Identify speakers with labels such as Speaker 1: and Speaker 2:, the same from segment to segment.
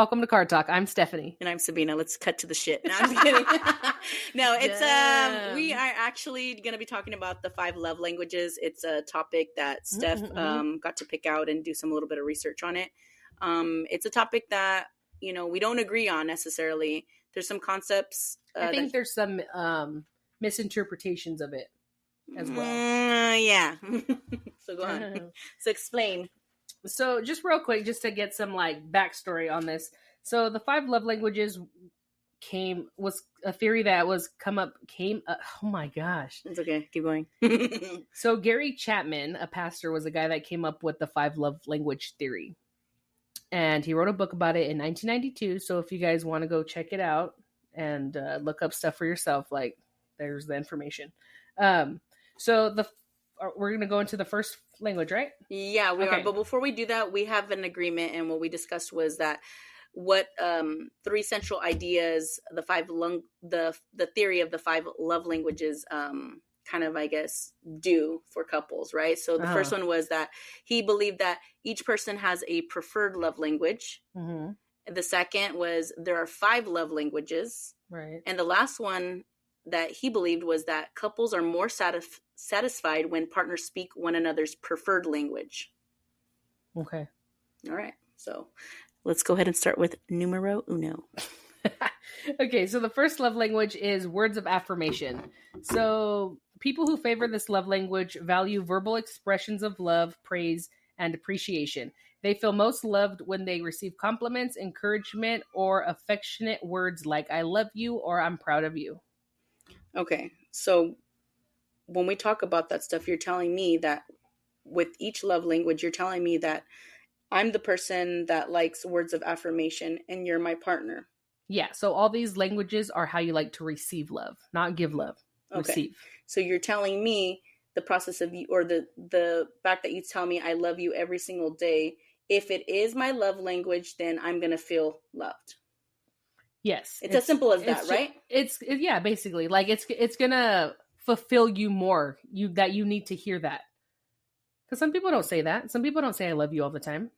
Speaker 1: Welcome to Card Talk. I'm Stephanie.
Speaker 2: And I'm Sabina. Let's cut to the shit. No, I'm kidding. No, it's we are actually going to be talking about the 5 love languages. It's a topic that Stef got to pick out and do some little bit of research on it. It's a topic that, you know, we don't agree on necessarily. There's some concepts.
Speaker 1: I think there's some misinterpretations of it as well.
Speaker 2: Yeah. So go on. So explain.
Speaker 1: So just real quick, just to get some like backstory on this. So the 5 love languages was a theory that came up. Oh my gosh.
Speaker 2: It's okay. Keep going.
Speaker 1: So Gary Chapman, a pastor, was a guy that came up with the 5 love language theory. And he wrote a book about it in 1992. So if you guys want to go check it out and look up stuff for yourself, like there's the information. So we're going to go into the first language, right?
Speaker 2: Yeah, we are. But before we do that, we have an agreement. And what we discussed was that what 3 central ideas, the theory of the 5 love languages kind of, I guess, do for couples, right? So the first one was that he believed that each person has a preferred love language. Mm-hmm. The second was there are 5 love languages.
Speaker 1: Right.
Speaker 2: And the last one that he believed was that couples are more satisfied when partners speak one another's preferred language.
Speaker 1: Okay.
Speaker 2: All right. So let's go ahead and start with numero uno.
Speaker 1: Okay. So the first love language is words of affirmation. So people who favor this love language value verbal expressions of love, praise, and appreciation. They feel most loved when they receive compliments, encouragement, or affectionate words like I love you or I'm proud of you.
Speaker 2: Okay, so when we talk about that stuff, you're telling me that with each love language, you're telling me that I'm the person that likes words of affirmation and you're my partner.
Speaker 1: Yeah, so all these languages are how you like to receive love, not give love.
Speaker 2: Okay.
Speaker 1: Receive.
Speaker 2: So you're telling me the process of you, or the fact that you tell me I love you every single day, if it is my love language, then I'm going to feel loved.
Speaker 1: Yes.
Speaker 2: It's as simple as that, right?
Speaker 1: Yeah, basically. Like it's going to fulfill you more, that you need to hear that. Because some people don't say that. Some people don't say I love you all the time.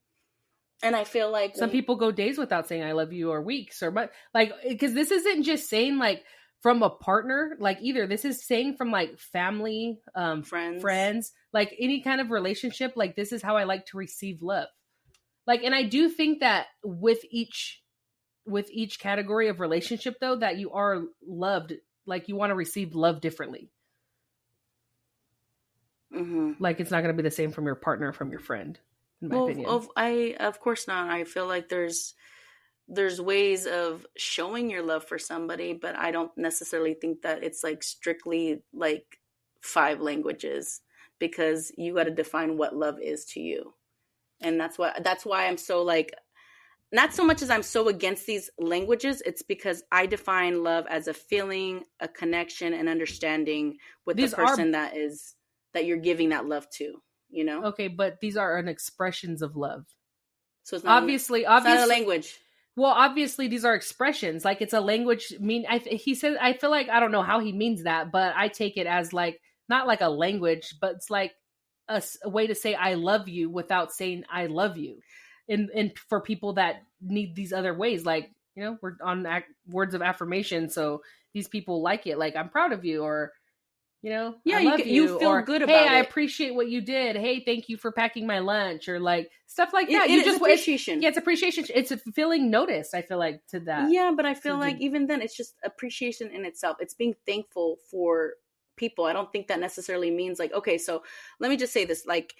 Speaker 2: And I feel like
Speaker 1: some people go days without saying I love you, or weeks, or like, because this isn't just saying like from a partner, like either. This is saying from like family, friends, like any kind of relationship. Like this is how I like to receive love. Like, and I do think that with each category of relationship, though, that you are loved, like you want to receive love differently. Mm-hmm. Like it's not going to be the same from your partner, from your friend, in my opinion.
Speaker 2: Of course not. I feel like there's ways of showing your love for somebody, but I don't necessarily think that it's like strictly like 5 languages, because you got to define what love is to you. And that's why I'm so like, not so much as I'm so against these languages, it's because I define love as a feeling, a connection, and understanding with the person that you're giving that love to, you know?
Speaker 1: Okay, but these are an expressions of love.
Speaker 2: So it's not
Speaker 1: obviously
Speaker 2: it's not a language.
Speaker 1: Well, obviously these are expressions. Like it's a language. He says, I feel like, I don't know how he means that, but I take it as like, not like a language, but it's like a way to say I love you without saying I love you. And for people that need these other ways, like, you know, we're on words of affirmation. So these people like it. Like, I'm proud of you, or, you know,
Speaker 2: yeah,
Speaker 1: I love
Speaker 2: you feel
Speaker 1: or,
Speaker 2: good about
Speaker 1: hey,
Speaker 2: it.
Speaker 1: I appreciate what you did. Hey, thank you for packing my lunch, or like stuff like that.
Speaker 2: It's appreciation.
Speaker 1: It's appreciation. It's feeling noticed, I feel like, to that.
Speaker 2: Yeah, but I feel like even then it's just appreciation in itself. It's being thankful for people. I don't think that necessarily means like, okay, so let me just say this, like,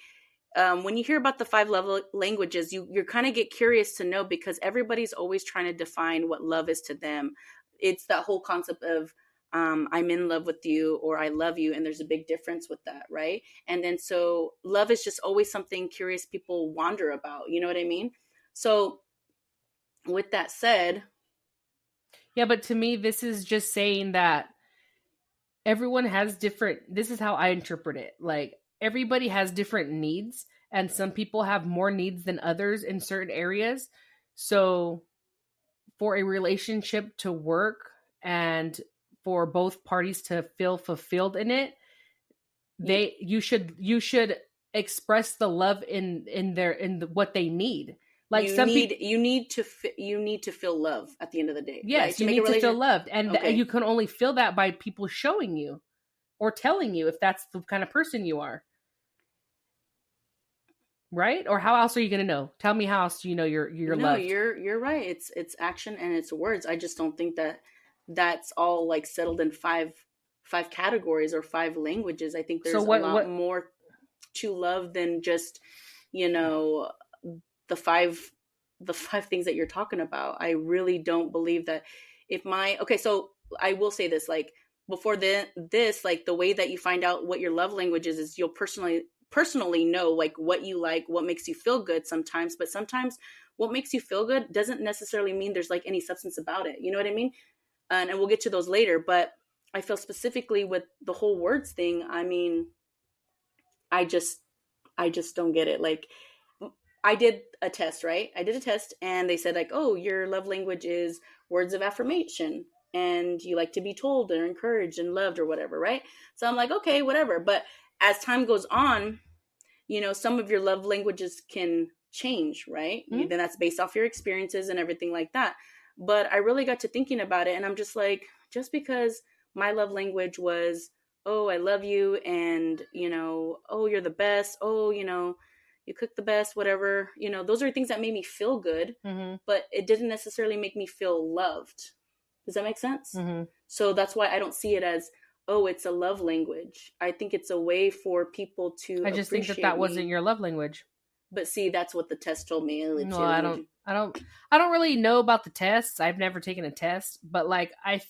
Speaker 2: when you hear about the 5 love languages, you're kind of get curious to know, because everybody's always trying to define what love is to them. It's that whole concept of I'm in love with you, or I love you, and there's a big difference with that, right? And then so love is just always something curious people wonder about. You know what I mean? So with that said,
Speaker 1: yeah, but to me, this is just saying that everyone has different. This is how I interpret it. Like, everybody has different needs, and some people have more needs than others in certain areas. So for a relationship to work and for both parties to feel fulfilled in it, you should express the love in what they need. Like some people,
Speaker 2: you need to feel love at the end of the day.
Speaker 1: yes,
Speaker 2: right?
Speaker 1: you need to feel loved, and you can only feel that by people showing you or telling you if that's the kind of person you are. Right? Or how else are you going to know? Tell me how else do you know you're loved?
Speaker 2: You're right. It's action and it's words. I just don't think that that's all like settled in five categories or five languages. I think there's a lot more to love than just, the five things that you're talking about. I really don't believe that so I will say this, like before this, like the way that you find out what your love language is you'll personally know like what you like, what makes you feel good sometimes, but sometimes what makes you feel good doesn't necessarily mean there's like any substance about it. You know what I mean? And we'll get to those later, but I feel specifically with the whole words thing, I mean, I just don't get it. Like I did a test, right? I did a test and they said like, oh, your love language is words of affirmation and you like to be told or encouraged and loved or whatever, right? So I'm like, okay, whatever. But as time goes on, some of your love languages can change, right?
Speaker 1: Mm-hmm.
Speaker 2: Then that's based off your experiences and everything like that. But I really got to thinking about it and I'm just like, just because my love language was, oh, I love you and, oh, you're the best. Oh, you cook the best, whatever, those are things that made me feel good,
Speaker 1: mm-hmm.
Speaker 2: but it didn't necessarily make me feel loved. Does that make sense?
Speaker 1: Mm-hmm.
Speaker 2: So that's why I don't see it as, oh, it's a love language. I think it's a way for people to
Speaker 1: I just think that wasn't your love language.
Speaker 2: But see, that's what the test told me.
Speaker 1: No, I don't really know about the tests. I've never taken a test, but like I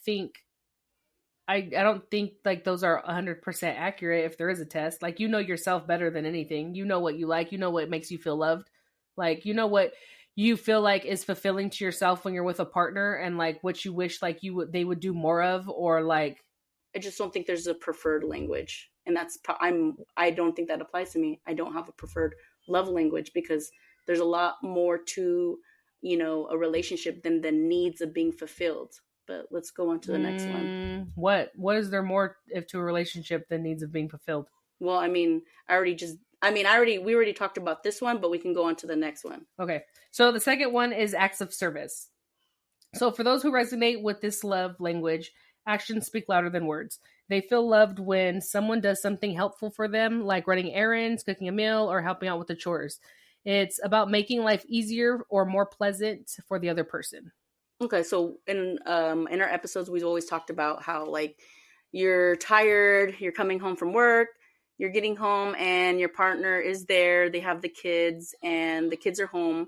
Speaker 1: don't think like those are 100% accurate if there is a test. Like yourself better than anything. You know what you like. You know what makes you feel loved. Like what you feel like is fulfilling to yourself when you're with a partner, and like what you wish like they would do more of, or like.
Speaker 2: I just don't think there's a preferred language, and I don't think that applies to me. I don't have a preferred love language because there's a lot more to a relationship than the needs of being fulfilled. But let's go on to the next one.
Speaker 1: What is there more to a relationship than needs of being fulfilled?
Speaker 2: Well, I mean, we already talked about this one, but we can go on to the next one.
Speaker 1: Okay. So the second one is acts of service. So for those who resonate with this love language, actions speak louder than words. They feel loved when someone does something helpful for them, like running errands, cooking a meal, or helping out with the chores. It's about making life easier or more pleasant for the other person.
Speaker 2: Okay, so in our episodes, we've always talked about how like you're tired, you're coming home from work, you're getting home, and your partner is there. They have the kids, and the kids are home,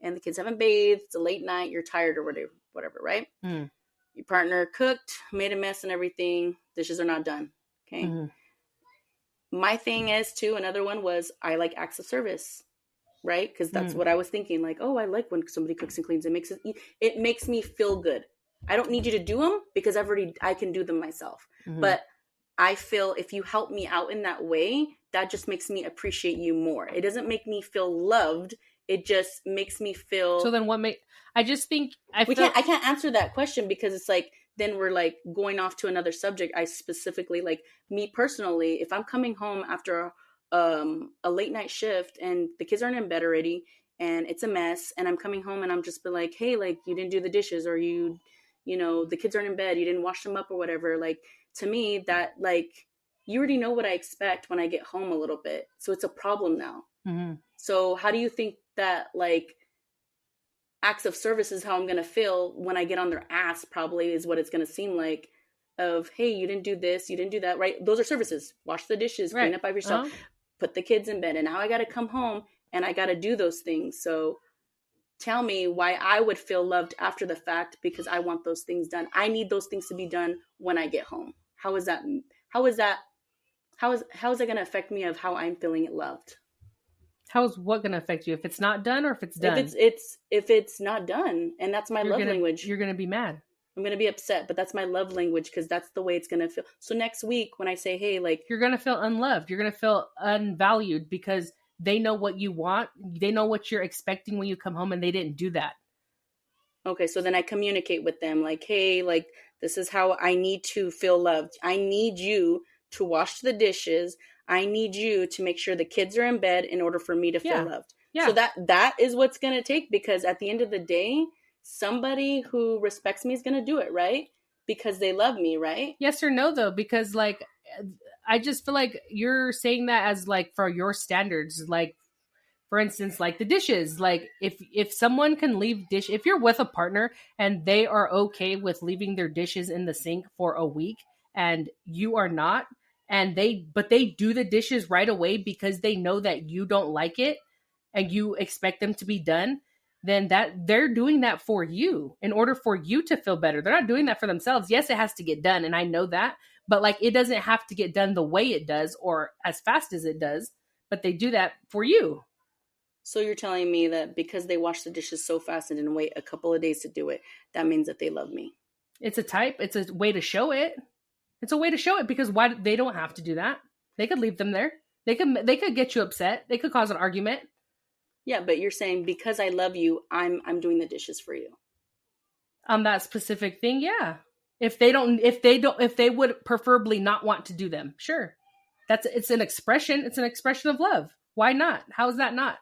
Speaker 2: and the kids haven't bathed. It's a late night. You're tired or whatever, right?
Speaker 1: Mm.
Speaker 2: Your partner cooked, made a mess, and everything. Dishes are not done. Okay. Mm-hmm. My thing is too. Another one was I like acts of service. Right? Because that's what I was thinking. Like, oh, I like when somebody cooks and cleans. It makes me feel good. I don't need you to do them because I can do them myself. Mm-hmm. But I feel if you help me out in that way, that just makes me appreciate you more. It doesn't make me feel loved. It just makes me feel.
Speaker 1: So then I just think I
Speaker 2: can't answer that question because it's like, then we're like going off to another subject. I specifically like me personally, if I'm coming home after a late night shift and the kids aren't in bed already and it's a mess and I'm coming home and I'm just been like, hey, like you didn't do the dishes or the kids aren't in bed, you didn't wash them up or whatever. Like to me that like, you already know what I expect when I get home a little bit. So it's a problem now. Mm-hmm. So how do you think that like acts of service is how I'm going to feel when I get on their ass probably is what it's going to seem like of, hey, you didn't do this, you didn't do that, right? Those are services. Wash the dishes, clean up by yourself. Uh-huh. Put the kids in bed, and now I got to come home and I got to do those things. So tell me why I would feel loved after the fact because I want those things done. I need those things to be done when I get home. How is that going to affect me of how I'm feeling loved?
Speaker 1: How is what going to affect you if it's not done or if it's done?
Speaker 2: If it's not done, and that's my love language.
Speaker 1: You're going to be mad.
Speaker 2: I'm going to be upset, but that's my love language because that's the way it's going to feel. So next week when I say, hey, like...
Speaker 1: You're going to feel unloved. You're going to feel unvalued because they know what you want. They know what you're expecting when you come home and they didn't do that.
Speaker 2: Okay, so then I communicate with them like, hey, like this is how I need to feel loved. I need you to wash the dishes. I need you to make sure the kids are in bed in order for me to feel loved.
Speaker 1: Yeah.
Speaker 2: So that is what's going to take, because at the end of the day, somebody who respects me is going to do it, right? Because they love me, right?
Speaker 1: Yes or no, though? Because, like, I just feel like you're saying that as, like, for your standards. Like, for instance, like the dishes. Like, if someone can leave if you're with a partner and they are okay with leaving their dishes in the sink for a week and you are not, and they do the dishes right away because they know that you don't like it and you expect them to be done, then that they're doing that for you in order for you to feel better. They're not doing that for themselves. Yes, it has to get done, and I know that, but like it doesn't have to get done the way it does or as fast as it does, but they do that for you.
Speaker 2: So you're telling me that because they wash the dishes so fast and didn't wait a couple of days to do it, that means that they love me?
Speaker 1: It's a way to show it. It's a way to show it, because why they don't have to do that. They could leave them there. They could get you upset. They could cause an argument.
Speaker 2: Yeah, but you're saying because I love you, I'm doing the dishes for you.
Speaker 1: On that specific thing, yeah. If they would preferably not want to do them, sure. It's an expression of love. Why not? How is that not?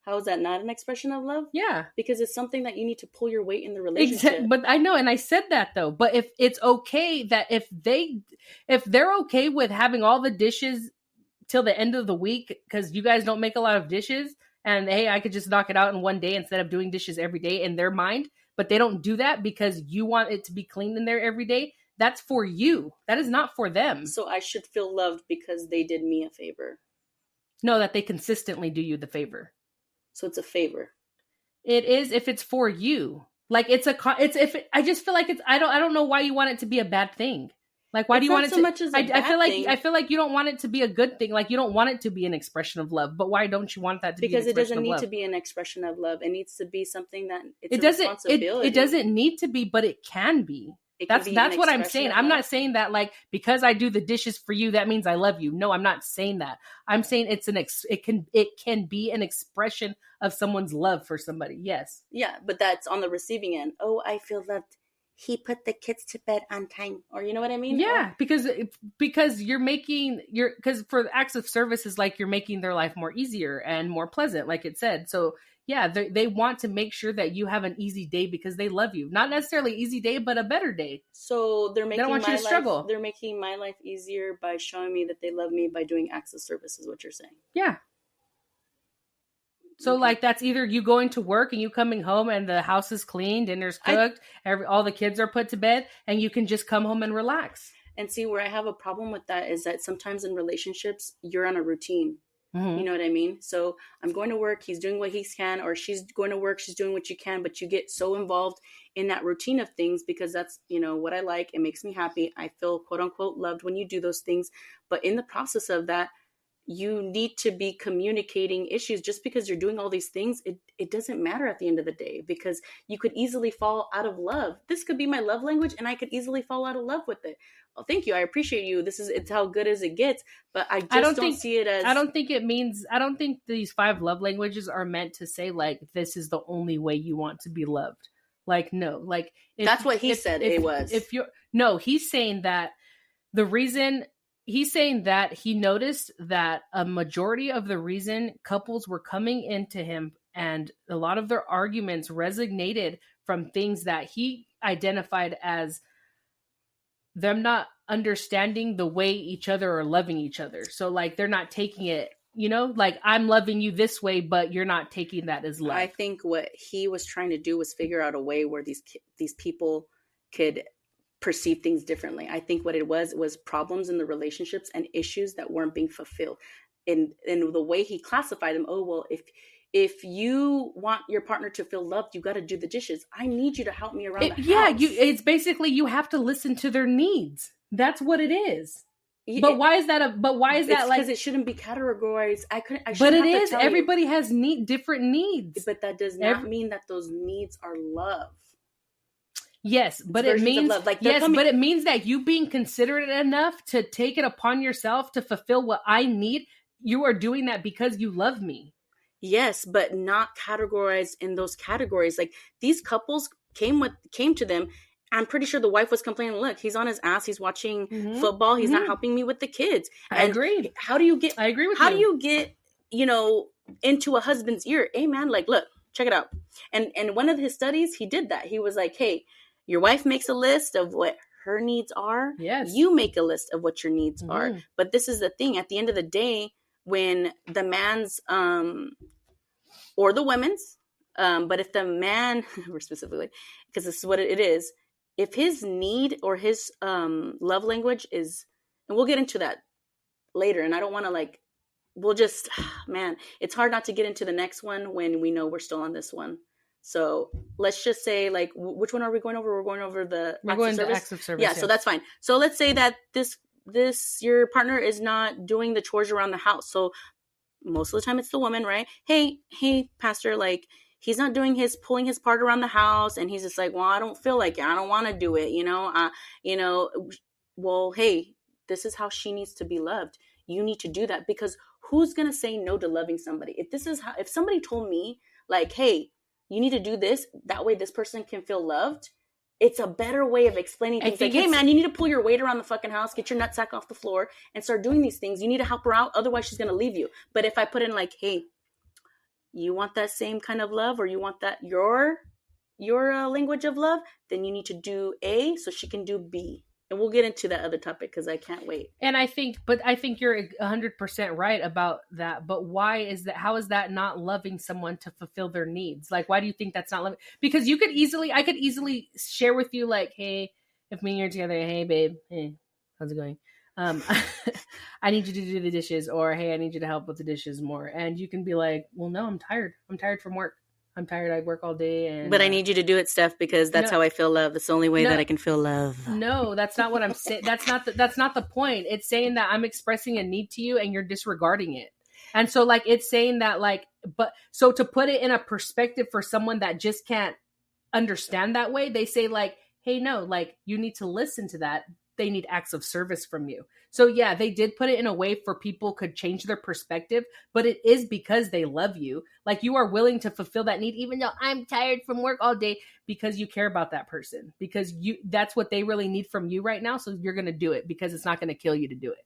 Speaker 2: How is that not an expression of love?
Speaker 1: Yeah.
Speaker 2: Because it's something that you need to pull your weight in the relationship.
Speaker 1: But I know, and I said that though. But if it's okay that if they're okay with having all the dishes till the end of the week because you guys don't make a lot of dishes, and hey, I could just knock it out in one day instead of doing dishes every day in their mind, but they don't do that because you want it to be cleaned in there every day, that's for you. That is not for them.
Speaker 2: So I should feel loved because they did me a favor.
Speaker 1: No, that they consistently do you the favor.
Speaker 2: So it's a favor.
Speaker 1: It is if it's for you. Like I just feel like I don't know why you want it to be a bad thing. Like, why do you want it to?
Speaker 2: Much as a bad thing.
Speaker 1: I feel like you don't want it to be a good thing. Like, you don't want it to be an expression of love. But why don't you want that to be?
Speaker 2: Because it doesn't need to be an expression of love. It needs to be something that
Speaker 1: it doesn't need to be, but it can be. That's what I'm saying. I'm not saying that like because I do the dishes for you, that means I love you. No, I'm not saying that. I'm saying it can be an expression of someone's love for somebody. Yes.
Speaker 2: Yeah, but that's on the receiving end. Oh, I feel loved. He put the kids to bed on time, or you know what I mean?
Speaker 1: Yeah, because because for acts of service is like you're making their life more easier and more pleasant, like it said. So yeah, they want to make sure that you have an easy day because they love you. Not necessarily easy day, but a better day.
Speaker 2: So they don't want you to
Speaker 1: struggle.
Speaker 2: They're making my life easier by showing me that they love me by doing acts of service, is what you're saying.
Speaker 1: Yeah. So, like, that's either you going to work and you coming home and the house is clean, dinner's cooked, all the kids are put to bed, and you can just come home and relax.
Speaker 2: And see, where I have a problem with that is that sometimes in relationships, you're on a routine.
Speaker 1: Mm-hmm.
Speaker 2: You know what I mean? So I'm going to work, he's doing what he can, or she's going to work, she's doing what you can, but you get so involved in that routine of things because that's, what I like. It makes me happy. I feel quote unquote loved when you do those things. But in the process of that, you need to be communicating issues. Just because you're doing all these things, it doesn't matter at the end of the day, because you could easily fall out of love. This could be my love language and I could easily fall out of love with it. Oh, thank you. I appreciate you. It's how good as it gets. But I don't see it as...
Speaker 1: I don't think these 5 love languages are meant to say like, this is the only way you want to be loved. Like, no, like...
Speaker 2: That's what he said it was.
Speaker 1: He's saying that the reason... He's saying that he noticed that a majority of the reason couples were coming into him and a lot of their arguments resonated from things that he identified as them not understanding the way each other are loving each other. So like they're not taking it, like I'm loving you this way, but you're not taking that as love.
Speaker 2: I think what he was trying to do was figure out a way where these people could perceive things differently. I think what it was problems in the relationships and issues that weren't being fulfilled. And the way he classified them, oh, well, if you want your partner to feel loved, you got to do the dishes. I need you to help me around the house.
Speaker 1: Yeah, it's basically you have to listen to their needs. That's what it is. But why is that
Speaker 2: because it shouldn't be categorized.
Speaker 1: But it is. Everybody has different needs.
Speaker 2: But that does not mean that those needs are love.
Speaker 1: Yes, but it means but it means that you being considerate enough to take it upon yourself to fulfill what I need. You are doing that because you love me.
Speaker 2: Yes, but not categorized in those categories. Like these couples came to them. I'm pretty sure the wife was complaining, look, he's on his ass. He's watching football. He's not helping me with the kids.
Speaker 1: I agree.
Speaker 2: How do you get,
Speaker 1: I agree with
Speaker 2: how
Speaker 1: you.
Speaker 2: do you get, into a husband's ear. Hey man, like, look, check it out. And one of his studies, he did that. He was like, hey, your wife makes a list of what her needs are.
Speaker 1: Yes.
Speaker 2: You make a list of what your needs are. But this is the thing. At the end of the day, when the man's or the women's, but if the man, more specifically, because this is what it is, if his need or his love language is, and we'll get into that later, and I don't want to like, we'll just, man, it's hard not to get into the next one when we know we're still on this one. So let's just say, like, which one are we going over? We're going over the
Speaker 1: acts of service.
Speaker 2: Yeah, so that's fine. So let's say that this your partner is not doing the chores around the house. So most of the time it's the woman, right? Hey, pastor, like, he's not pulling his part around the house, and he's just like, well, I don't feel like it. I don't want to do it, well, hey, this is how she needs to be loved. You need to do that, because who's going to say no to loving somebody? If somebody told me, like, hey, you need to do this, that way this person can feel loved, it's a better way of explaining things. Like, hey, man, you need to pull your weight around the fucking house, get your nutsack off the floor, and start doing these things. You need to help her out, otherwise she's going to leave you. But if I put in, like, hey, you want that same kind of love, or you want that your language of love, then you need to do A so she can do B. And we'll get into that other topic because I can't wait.
Speaker 1: And I think you're 100% right about that. But why is that? How is that not loving someone to fulfill their needs? Like, why do you think that's not loving? Because I could easily share with you, like, hey, if me and you're together, hey, babe, hey, how's it going? I need you to do the dishes, or hey, I need you to help with the dishes more. And you can be like, well, no, I'm tired. I'm tired from work. I'm tired. I work all day.
Speaker 2: But I need you to do it, Steph, because that's how I feel love. That's the only way that I can feel love.
Speaker 1: No, that's not what I'm saying. That's not the point. It's saying that I'm expressing a need to you and you're disregarding it. And so, like, it's saying that, like, but so to put it in a perspective for someone that just can't understand that way, they say, like, hey, no, like, you need to listen to that. They need acts of service from you. So yeah, they did put it in a way for people could change their perspective, but it is because they love you. Like, you are willing to fulfill that need, even though I'm tired from work all day, because you care about that person, because that's what they really need from you right now. So you're going to do it because it's not going to kill you to do it.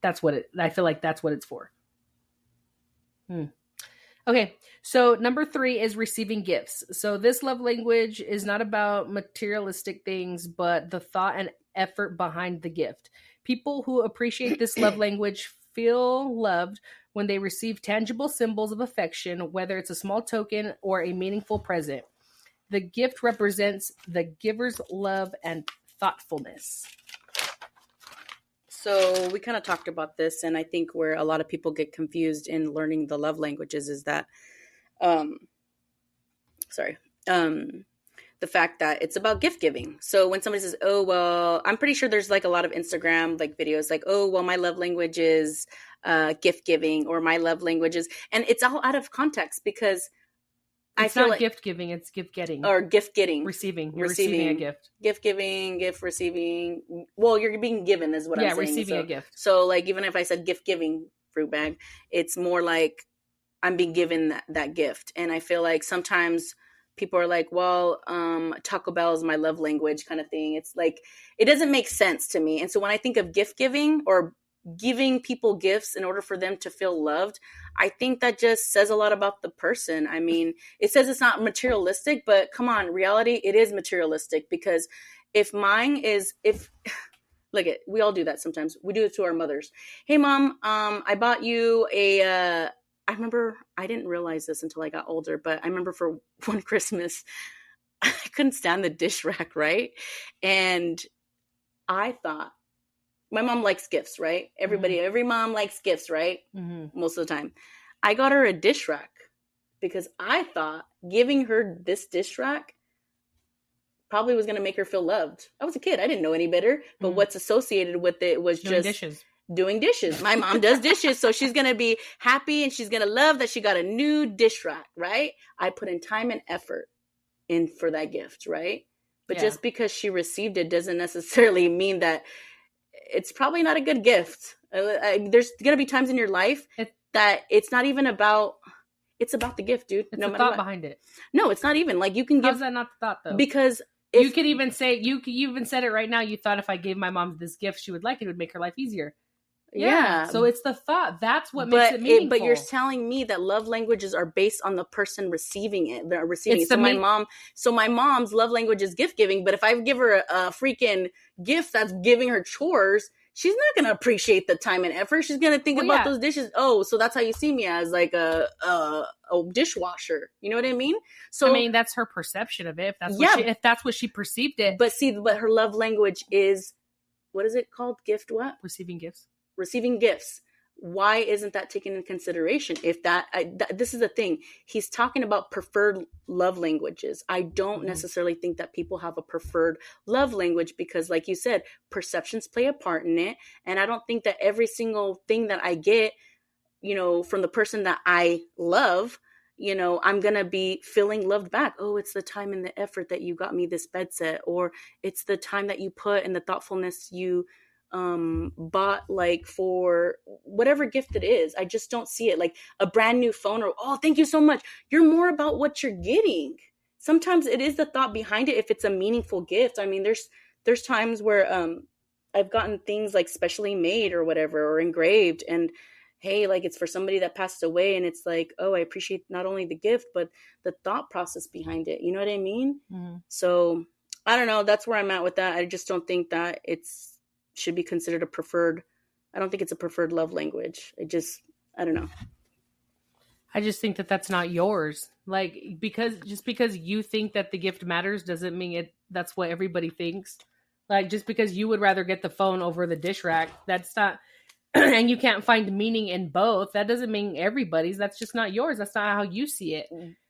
Speaker 1: I feel like that's what it's for. Okay, so number 3 is receiving gifts. So this love language is not about materialistic things, but the thought and effort behind the gift. People who appreciate this love language feel loved when they receive tangible symbols of affection, whether it's a small token or a meaningful present. The gift represents the giver's love and thoughtfulness.
Speaker 2: So we kind of talked about this, and I think where a lot of people get confused in learning the love languages is that, the fact that it's about gift giving. So when somebody says, oh, well, I'm pretty sure there's like a lot of Instagram like videos like, oh, well, my love language is gift giving, or my love language is, and it's all out of context, because
Speaker 1: it's not like gift giving, it's gift getting.
Speaker 2: Or gift getting.
Speaker 1: Receiving. You're receiving a gift.
Speaker 2: Gift giving, gift receiving. Well, you're being given is what I'm saying.
Speaker 1: Yeah, receiving a gift.
Speaker 2: So, like, even if I said gift giving fruit bag, it's more like I'm being given that gift. And I feel like sometimes people are like, well, Taco Bell is my love language kind of thing. It's like, it doesn't make sense to me. And so when I think of gift giving or giving people gifts in order for them to feel loved, I think that just says a lot about the person. I mean, it says it's not materialistic, but come on, reality, it is materialistic, because if look at, we all do that sometimes. We do it to our mothers. Hey mom, I bought you I remember, I didn't realize this until I got older, but I remember for one Christmas, I couldn't stand the dish rack, right? And I thought, my mom likes gifts, right? Every mom likes gifts, right? Mm-hmm. Most of the time. I got her a dish rack because I thought giving her this dish rack probably was going to make her feel loved. I was a kid. I didn't know any better. But what's associated with it was doing dishes. My mom does dishes, so she's going to be happy and she's going to love that she got a new dish rack, right? I put in time and effort in for that gift, right? But just because she received it doesn't necessarily mean that it's probably not a good gift. There's going to be times in your life that it's not even about, it's about the gift, dude.
Speaker 1: It's the thought behind it.
Speaker 2: No, it's not even. Like, you can give.
Speaker 1: How's that not the thought, though?
Speaker 2: Because
Speaker 1: you could even say, you even said it right now. You thought if I gave my mom this gift, she would like it. It would make her life easier.
Speaker 2: Yeah.
Speaker 1: So it's the thought. That's what makes it meaningful.
Speaker 2: But you're telling me that love languages are based on the person receiving it. They're receiving
Speaker 1: It's
Speaker 2: it.
Speaker 1: the
Speaker 2: So my mom's love language is gift giving. But if I give her a freaking gift that's giving her chores, she's not going to appreciate the time and effort. She's going to think about those dishes. Oh, so that's how you see me, as like a dishwasher. You know what I mean? So
Speaker 1: I mean, that's her perception of it. If that's what she perceived it.
Speaker 2: But her love language is, what is it called? Gift what?
Speaker 1: Receiving gifts.
Speaker 2: Receiving gifts. Why isn't that taken into consideration? If this is the thing, he's talking about preferred love languages. I don't necessarily think that people have a preferred love language, because like you said, perceptions play a part in it. And I don't think that every single thing that I get, from the person that I love, I'm going to be feeling loved back. Oh, it's the time and the effort that you got me this bed set, or it's the time that you put and the thoughtfulness you bought, like, for whatever gift it is. I just don't see it like a brand new phone, or, oh, thank you so much. You're more about what you're getting. Sometimes it is the thought behind it, if it's a meaningful gift. I mean, there's times where I've gotten things like specially made or whatever, or engraved, and hey, like, it's for somebody that passed away, and it's like, oh, I appreciate not only the gift but the thought process behind it. You know what I mean? So I don't know, that's where I'm at with that. I just don't think that should be considered a preferred. I don't think it's a preferred love language. I don't know.
Speaker 1: I just think that that's not yours. Like, because you think that the gift matters doesn't mean that's what everybody thinks. Like, just because you would rather get the phone over the dish rack, that's not, and you can't find meaning in both, that doesn't mean everybody's. That's just not yours. That's not how you see it.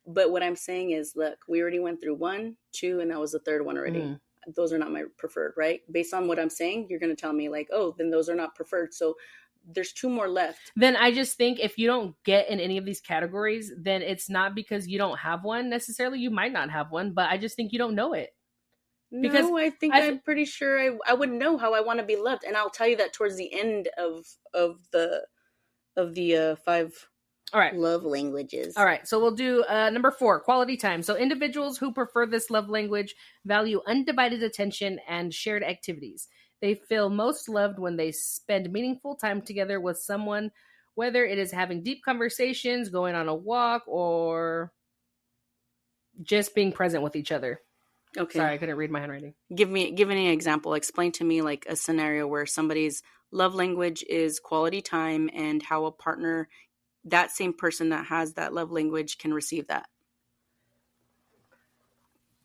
Speaker 2: But what I'm saying is, look, we already went through 1, 2, and that was the third one already. Those are not my preferred, right? Based on what I'm saying, you're going to tell me like, oh, then those are not preferred. So there's 2 more left.
Speaker 1: Then I just think if you don't get in any of these categories, then it's not because you don't have one necessarily. You might not have one, but I just think you don't know it.
Speaker 2: Because I think I'm pretty sure I would know how I want to be loved. And I'll tell you that towards the end of the 5 love languages.
Speaker 1: All right. So we'll do number 4, quality time. So individuals who prefer this love language value undivided attention and shared activities. They feel most loved when they spend meaningful time together with someone, whether it is having deep conversations, going on a walk, or just being present with each other. Okay. Sorry, I couldn't read my handwriting.
Speaker 2: Give me an example. Explain to me like a scenario where somebody's love language is quality time, and how a partner, that same person that has that love language, can receive that.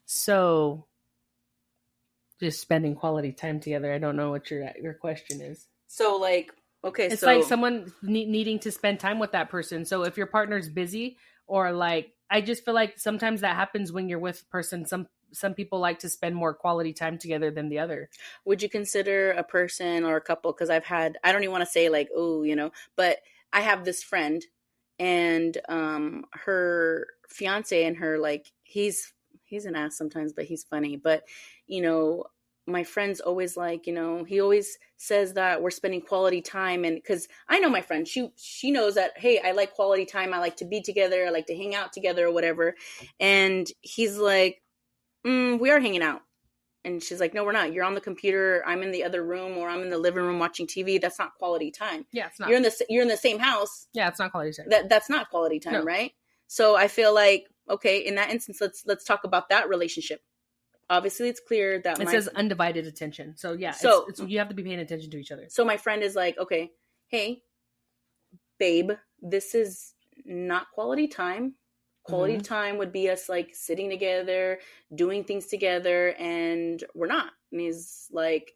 Speaker 1: So, just spending quality time together. I don't know what your question is.
Speaker 2: So, like, okay,
Speaker 1: it's like someone needing to spend time with that person. So if your partner's busy, or like, I just feel like sometimes that happens when you're with a person. Some people like to spend more quality time together than the other.
Speaker 2: Would you consider a person or a couple? Because I don't even want to say like, oh, but I have this friend, and her fiance and her, like, he's an ass sometimes, but he's funny. But, my friend's always like, he always says that we're spending quality time. And because I know my friend, she knows that, hey, I like quality time. I like to be together. I like to hang out together or whatever. And he's like, we are hanging out. And she's like, no, we're not. You're on the computer. I'm in the other room, or I'm in the living room watching TV. That's not quality time.
Speaker 1: Yeah, it's not.
Speaker 2: You're in the same house.
Speaker 1: Yeah, it's not quality time.
Speaker 2: That's not quality time, no. Right? So I feel like, okay, in that instance, let's talk about that relationship. Obviously, it's clear that
Speaker 1: it says undivided attention. So yeah,
Speaker 2: so
Speaker 1: it's you have to be paying attention to each other.
Speaker 2: So my friend is like, okay, hey, babe, this is not quality time. Quality time would be us like sitting together, doing things together, and we're not. And he's like,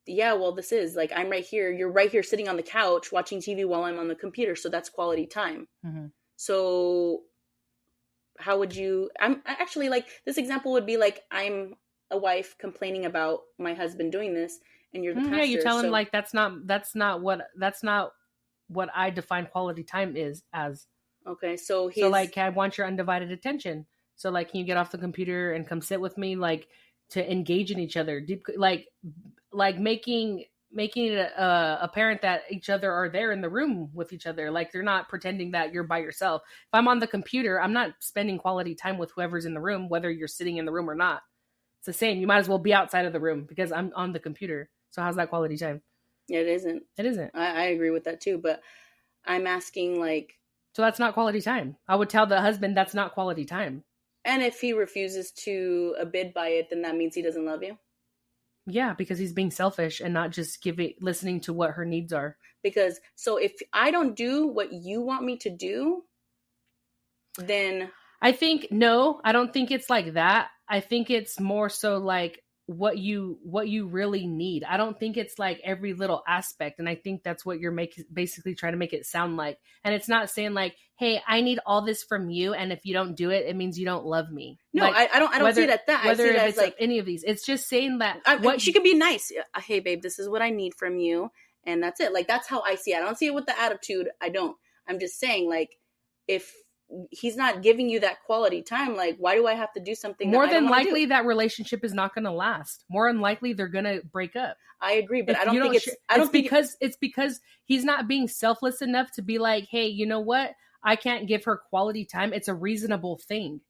Speaker 2: yeah, well, this is like, I'm right here. You're right here sitting on the couch watching TV while I'm on the computer. So that's quality time. So how would you, I'm actually like, this example would be like, I'm a wife complaining about my husband doing this, and you're the pastor.
Speaker 1: Yeah, you tell him like, that's not what I define quality time is as.
Speaker 2: Okay, so
Speaker 1: like, I want your undivided attention. So like, can you get off the computer and come sit with me, like, to engage in each other, deep, like making it apparent that each other are there in the room with each other. Like, they're not pretending that you're by yourself. If I'm on the computer, I'm not spending quality time with whoever's in the room, whether you're sitting in the room or not. It's the same. You might as well be outside of the room because I'm on the computer. So how's that quality time?
Speaker 2: It isn't.
Speaker 1: It isn't.
Speaker 2: I agree with that too, but I'm asking like...
Speaker 1: So that's not quality time. I would tell the husband that's not quality time.
Speaker 2: And if he refuses to abide by it, then that means he doesn't love you?
Speaker 1: Yeah, because he's being selfish and not just listening to what her needs are.
Speaker 2: Because, so if I don't do what you want me to do, then...
Speaker 1: I think, no, I don't think it's like that. I think it's more so like what you really need. I don't think it's like every little aspect. And I think that's what you're basically trying to make it sound like. And it's not saying like, hey, I need all this from you, and if you don't do it, it means you don't love me.
Speaker 2: No,
Speaker 1: like,
Speaker 2: I don't see it at that.
Speaker 1: Whether
Speaker 2: I see it as
Speaker 1: it's
Speaker 2: like
Speaker 1: any of these. It's just saying that
Speaker 2: she could be nice. Hey, babe, this is what I need from you. And that's it. Like, that's how I see it. I don't see it with the attitude. I don't. I'm just saying, like, if he's not giving you that quality time, like, why do I have to do something
Speaker 1: more than likely that relationship is not going to last? More than likely they're going to break up.
Speaker 2: I agree, but I don't think
Speaker 1: it's because he's not being selfless enough to be like, hey, you know what, I can't give her quality time. It's a reasonable thing.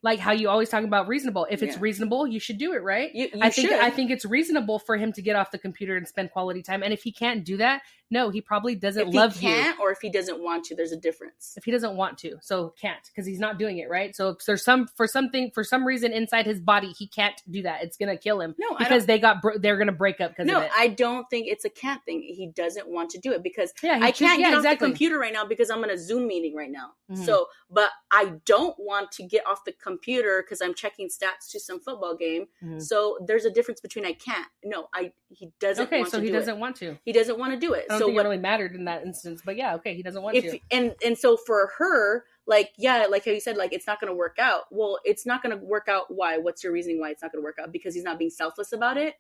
Speaker 1: Like how you always talk about reasonable. If it's reasonable, you should do it, right? I think it's reasonable for him to get off the computer and spend quality time. And if he can't do that, no, he probably doesn't love you.
Speaker 2: If he can't, or if he doesn't want to, there's a difference.
Speaker 1: If he doesn't want to, so can't, because he's not doing it, right? So if there's for some reason inside his body, he can't do that. It's gonna kill him.
Speaker 2: No,
Speaker 1: because they're gonna break up because of it.
Speaker 2: No, I don't think it's a can't thing. He doesn't want to do it because
Speaker 1: I
Speaker 2: can't get off the computer right now because I'm in a Zoom meeting right now. Mm-hmm. So, but I don't want to get off the computer because I'm checking stats to some football game. Mm-hmm. So there's a difference between I can't. No, he doesn't.
Speaker 1: Okay,
Speaker 2: want
Speaker 1: so
Speaker 2: to
Speaker 1: he
Speaker 2: do
Speaker 1: doesn't
Speaker 2: it.
Speaker 1: want to.
Speaker 2: He doesn't want to do it.
Speaker 1: I don't think it really mattered in that instance, but yeah, okay, he doesn't want to.
Speaker 2: And so for her, like, yeah, like how you said, like, it's not going to work out. Well, it's not going to work out. Why? What's your reasoning why it's not going to work out? Because he's not being selfless about it?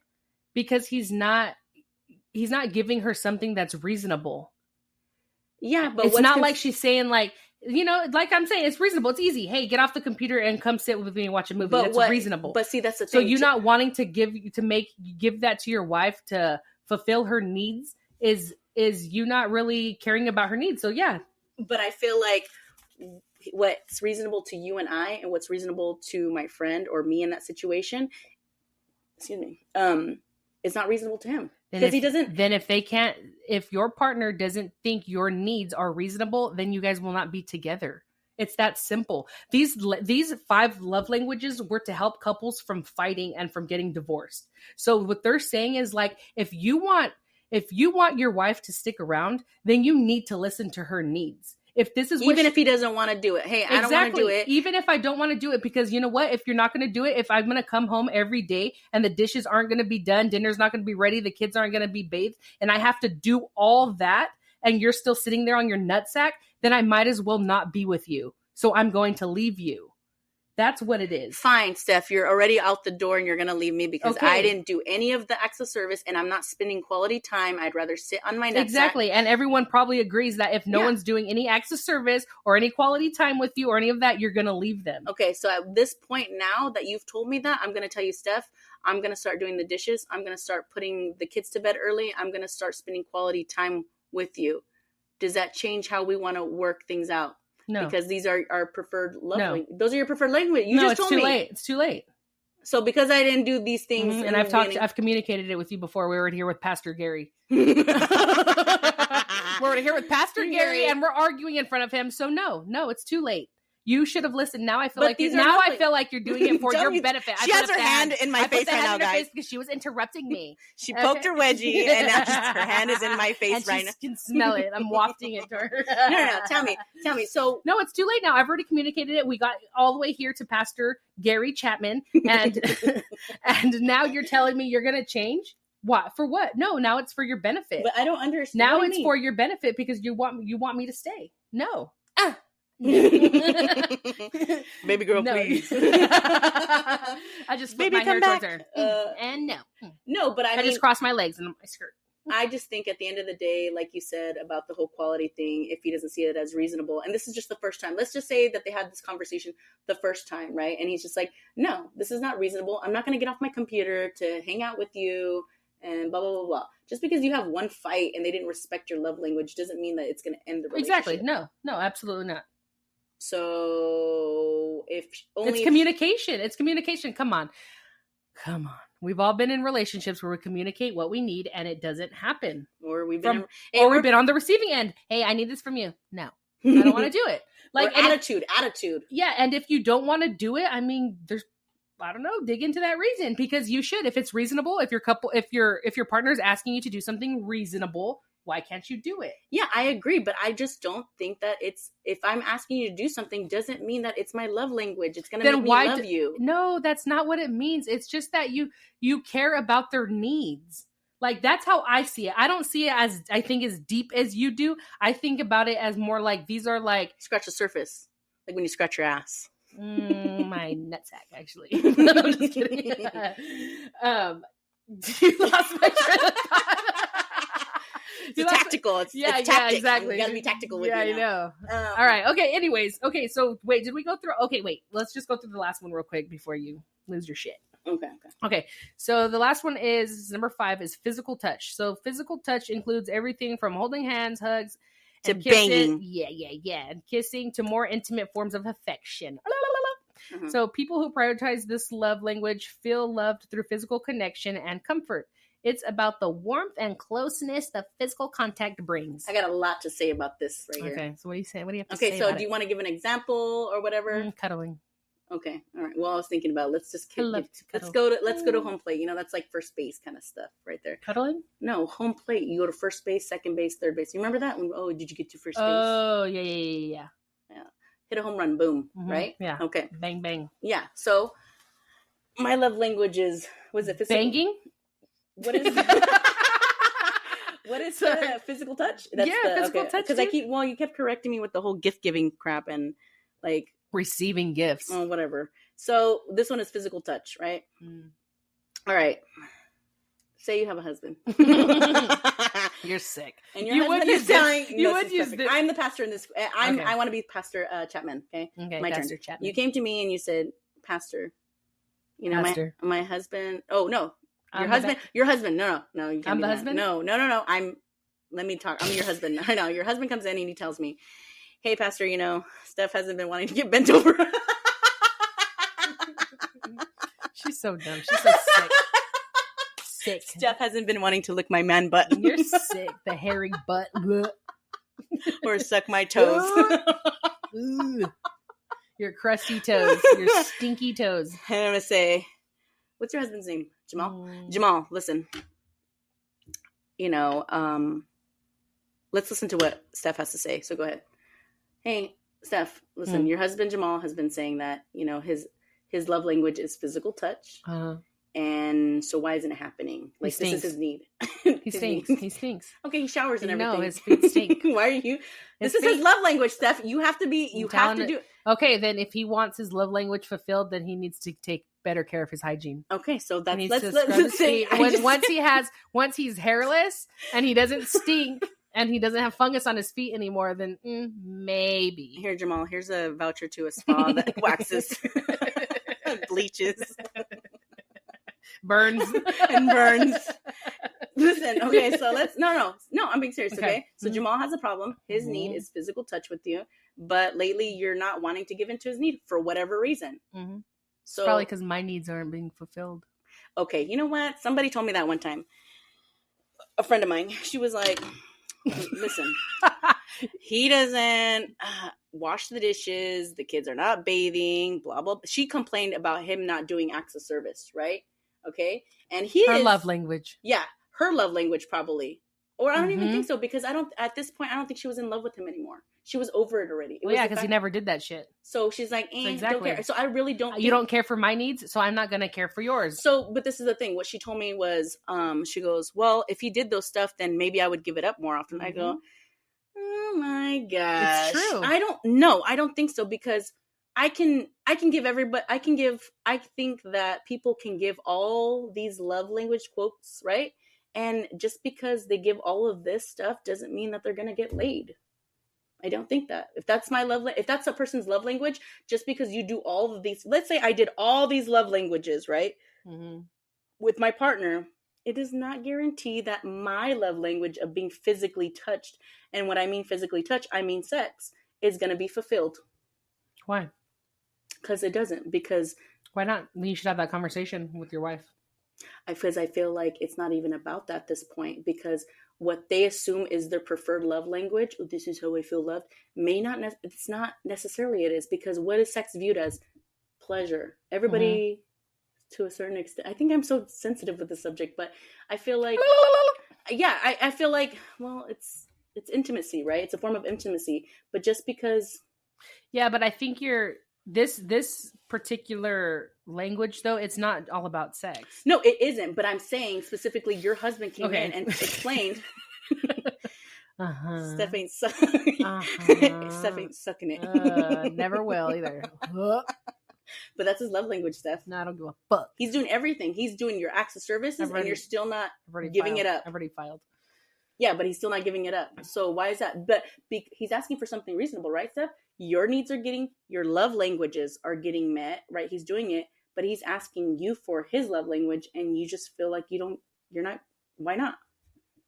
Speaker 1: Because he's not giving her something that's reasonable.
Speaker 2: Yeah, but
Speaker 1: it's not like she's saying like, you know, like I'm saying, it's reasonable. It's easy. Hey, get off the computer and come sit with me and watch a movie. That's reasonable.
Speaker 2: But see, that's the thing.
Speaker 1: So you're not wanting to give that to your wife to fulfill her needs is you not really caring about her needs. So yeah.
Speaker 2: But I feel like what's reasonable to you and I, and what's reasonable to my friend or me in that situation, is not reasonable to him. Because he doesn't.
Speaker 1: Then if your partner doesn't think your needs are reasonable, then you guys will not be together. It's that simple. These 5 love languages were to help couples from fighting and from getting divorced. So what they're saying is like, if you want your wife to stick around, then you need to listen to her needs. If this is
Speaker 2: if he doesn't want to do it, hey, I don't want to do it.
Speaker 1: Even if I don't want to do it, because you know what? If you're not going to do it, if I'm going to come home every day and the dishes aren't going to be done, dinner's not going to be ready, the kids aren't going to be bathed, and I have to do all that, and you're still sitting there on your nutsack, then I might as well not be with you. So I'm going to leave you. That's what it is.
Speaker 2: Fine, Stef, you're already out the door and you're going to leave me because I didn't do any of the acts of service and I'm not spending quality time. I'd rather sit on my nutsack.
Speaker 1: Exactly. And everyone probably agrees that if no one's doing any acts of service or any quality time with you or any of that, you're going to leave them.
Speaker 2: Okay, so at this point now that you've told me that, I'm going to tell you, Stef, I'm going to start doing the dishes. I'm going to start putting the kids to bed early. I'm going to start spending quality time with you. Does that change how we want to work things out?
Speaker 1: No.
Speaker 2: Because these are our preferred love language. Those are your preferred language. You just told me.
Speaker 1: It's too late.
Speaker 2: So because I didn't do these things.
Speaker 1: Mm-hmm. And I've communicated it with you before. We were here with Pastor Gary. We're here with Pastor Gary and we're arguing in front of him. So no, it's too late. You should have listened. Now I feel I feel like you're doing it for your benefit.
Speaker 3: She has her hand in my face right now, guys.
Speaker 1: Because she was interrupting me.
Speaker 3: She poked her wedgie, and now her hand is in my face right now.
Speaker 1: She can smell it. I'm wafting it to her.
Speaker 2: No. Tell me. So
Speaker 1: no, it's too late now. I've already communicated it. We got all the way here to Pastor Gary Chapman, and and now you're telling me you're going to change. What? For what? No, now it's for your benefit.
Speaker 2: But I don't understand.
Speaker 1: Now it's for your benefit because you want me to stay. No.
Speaker 3: Baby girl, please.
Speaker 1: I just flipped my hair towards her. And
Speaker 2: no, but I
Speaker 1: just crossed my legs in my skirt.
Speaker 2: I just think at the end of the day, like you said about the whole quality thing, if he doesn't see it as reasonable, and this is just the first time, let's just say that they had this conversation the first time, right? And he's just like, no, this is not reasonable. I'm not going to get off my computer to hang out with you and blah, blah, blah, blah. Just because you have one fight and they didn't respect your love language doesn't mean that it's going to end the relationship.
Speaker 1: Exactly. No, absolutely not.
Speaker 2: So it's
Speaker 1: communication. It's communication. Come on. We've all been in relationships where we communicate what we need and it doesn't happen.
Speaker 2: Or we've been
Speaker 1: we've been on the receiving end. Hey, I need this from you. No, I don't want to do it.
Speaker 2: Like attitude.
Speaker 1: Yeah, and if you don't want to do it, I mean, I don't know, dig into that reason, because you should. If it's reasonable, if your partner is asking you to do something reasonable, why can't you do it?
Speaker 2: Yeah, I agree, but I just don't think that if I'm asking you to do something, doesn't mean that it's my love language. It's going to make me love you.
Speaker 1: No, that's not what it means. It's just that you care about their needs. Like, that's how I see it. I don't see it as, I think, as deep as you do. I think about it as more like, these are like...
Speaker 2: Scratch the surface. Like when you scratch your ass.
Speaker 1: My nutsack, actually. I'm just kidding. You lost my train of thought.
Speaker 2: It's tactical. It's tactics.
Speaker 1: Yeah, exactly.
Speaker 2: You gotta be tactical with
Speaker 1: I know. All right. Okay. Anyways. Okay. So wait, did we go through? Okay. Wait. Let's just go through the last one real quick before you lose your shit. Okay. So the last one is number 5 is physical touch. So physical touch includes everything from holding hands, hugs,
Speaker 2: to banging.
Speaker 1: Yeah. And kissing to more intimate forms of affection. So people who prioritize this love language feel loved through physical connection and comfort. It's about the warmth and closeness that physical contact brings.
Speaker 2: I got a lot to say about this right here.
Speaker 1: Okay, so what do you say? What do you have to say?
Speaker 2: Okay, so do you want to give an example or whatever?
Speaker 1: Cuddling.
Speaker 2: Okay, all right. Well, I was thinking about let's go to home plate. You know, that's like first base kind of stuff right there.
Speaker 1: Cuddling?
Speaker 2: No, home plate. You go to first base, second base, third base. You remember that? Oh, did you get to first base?
Speaker 1: Oh, yeah.
Speaker 2: Hit a home run, boom, right?
Speaker 1: Yeah.
Speaker 2: Okay.
Speaker 1: Bang, bang.
Speaker 2: Yeah. So my love language was it physical?
Speaker 1: Banging?
Speaker 2: What is what is physical touch?
Speaker 1: Physical touch.
Speaker 2: Because you kept correcting me with the whole gift giving crap and like
Speaker 1: receiving gifts.
Speaker 2: Oh, whatever. So this one is physical touch, right? All right. Say you have a husband.
Speaker 1: You're sick.
Speaker 2: And your husband is telling I'm the pastor in this. I want to be Pastor Chapman. Okay. My
Speaker 1: Pastor
Speaker 2: turn.
Speaker 1: Chapman.
Speaker 2: You came to me and you said, Pastor, you know,
Speaker 1: Pastor.
Speaker 2: my husband. Oh no. Your husband. No. You can't
Speaker 1: I'm the husband?
Speaker 2: No. Let me talk. I'm your husband. I know. Your husband comes in and he tells me, hey, Pastor, you know, Steph hasn't been wanting to get bent over.
Speaker 1: She's so dumb. She's so sick.
Speaker 2: Steph hasn't been wanting to lick my man butt.
Speaker 1: You're sick. The hairy butt.
Speaker 2: Or suck my toes.
Speaker 1: Your crusty toes. Your stinky toes.
Speaker 2: And I'm going to say, what's your husband's name? Jamal? Jamal, listen. You know, let's listen to what Steph has to say. So go ahead. Hey, Steph, listen, your husband Jamal has been saying that, you know, his love language is physical touch. And so why isn't it happening? Like, this is his need.
Speaker 1: He stinks.
Speaker 2: Okay, he showers and everything.
Speaker 1: No, his feet stink.
Speaker 2: Why are you? This is his love language, Steph. You have to do it.
Speaker 1: Okay, then if he wants his love language fulfilled, then he needs to take better care of his hygiene.
Speaker 2: Okay, so that's
Speaker 1: let's say once he's hairless and he doesn't stink and he doesn't have fungus on his feet anymore, then maybe.
Speaker 2: Here, Jamal, here's a voucher to a spa that waxes, bleaches,
Speaker 1: burns.
Speaker 2: Listen, okay, so no, I'm being serious, okay? So Jamal has a problem. His need is physical touch with you, but lately you're not wanting to give into his need for whatever reason. So
Speaker 1: probably because my needs aren't being fulfilled.
Speaker 2: Okay, you know what? Somebody told me that one time. A friend of mine, she was like, listen, he doesn't wash the dishes. The kids are not bathing, blah, blah. She complained about him not doing acts of service, right? Okay. And her
Speaker 1: love language.
Speaker 2: Yeah. Her love language probably. Or I don't even think so, because at this point, I don't think she was in love with him anymore. She was over it already.
Speaker 1: Because he never did that shit.
Speaker 2: So she's like, don't care. So I really don't.
Speaker 1: You don't care for my needs, so I'm not going to care for yours.
Speaker 2: So, but this is the thing. What she told me was, she goes, well, if he did those stuff, then maybe I would give it up more often. I go, oh my gosh.
Speaker 1: It's true.
Speaker 2: I don't think so, because I can give everybody, I think that people can give all these love language quotes, right? And just because they give all of this stuff doesn't mean that they're going to get laid. I don't think that. If that's if that's a person's love language, just because you do all of these, let's say I did all these love languages, right? With my partner, it does not guarantee that my love language of being physically touched, and when I mean physically touched, I mean sex, is going to be fulfilled.
Speaker 1: Why?
Speaker 2: Because it doesn't. Because
Speaker 1: why not? You should have that conversation with your wife.
Speaker 2: Because I feel like it's not even about that at this point, because what they assume is their preferred love language, oh, this is how I feel loved, may not, it's not necessarily it is, because what is sex viewed as? Pleasure. Everybody, to a certain extent, I think I'm so sensitive with the subject, but I feel like, yeah, I feel like, well, it's intimacy, right? It's a form of intimacy, but just because.
Speaker 1: Yeah, but I think this particular language, though, it's not all about sex.
Speaker 2: No, it isn't. But I'm saying specifically, your husband came in and explained. Stef ain't Stef ain't sucking it.
Speaker 1: Never will either.
Speaker 2: But that's his love language, Stef.
Speaker 1: No, I don't give a fuck.
Speaker 2: He's doing everything. He's doing your acts of services, and you're still not giving it up.
Speaker 1: I've already filed.
Speaker 2: Yeah, but he's still not giving it up. So why is that? But he's asking for something reasonable, right, Stef? Your needs are your love languages are getting met, right? He's doing it, but he's asking you for his love language, and you just feel like you're not. Why not?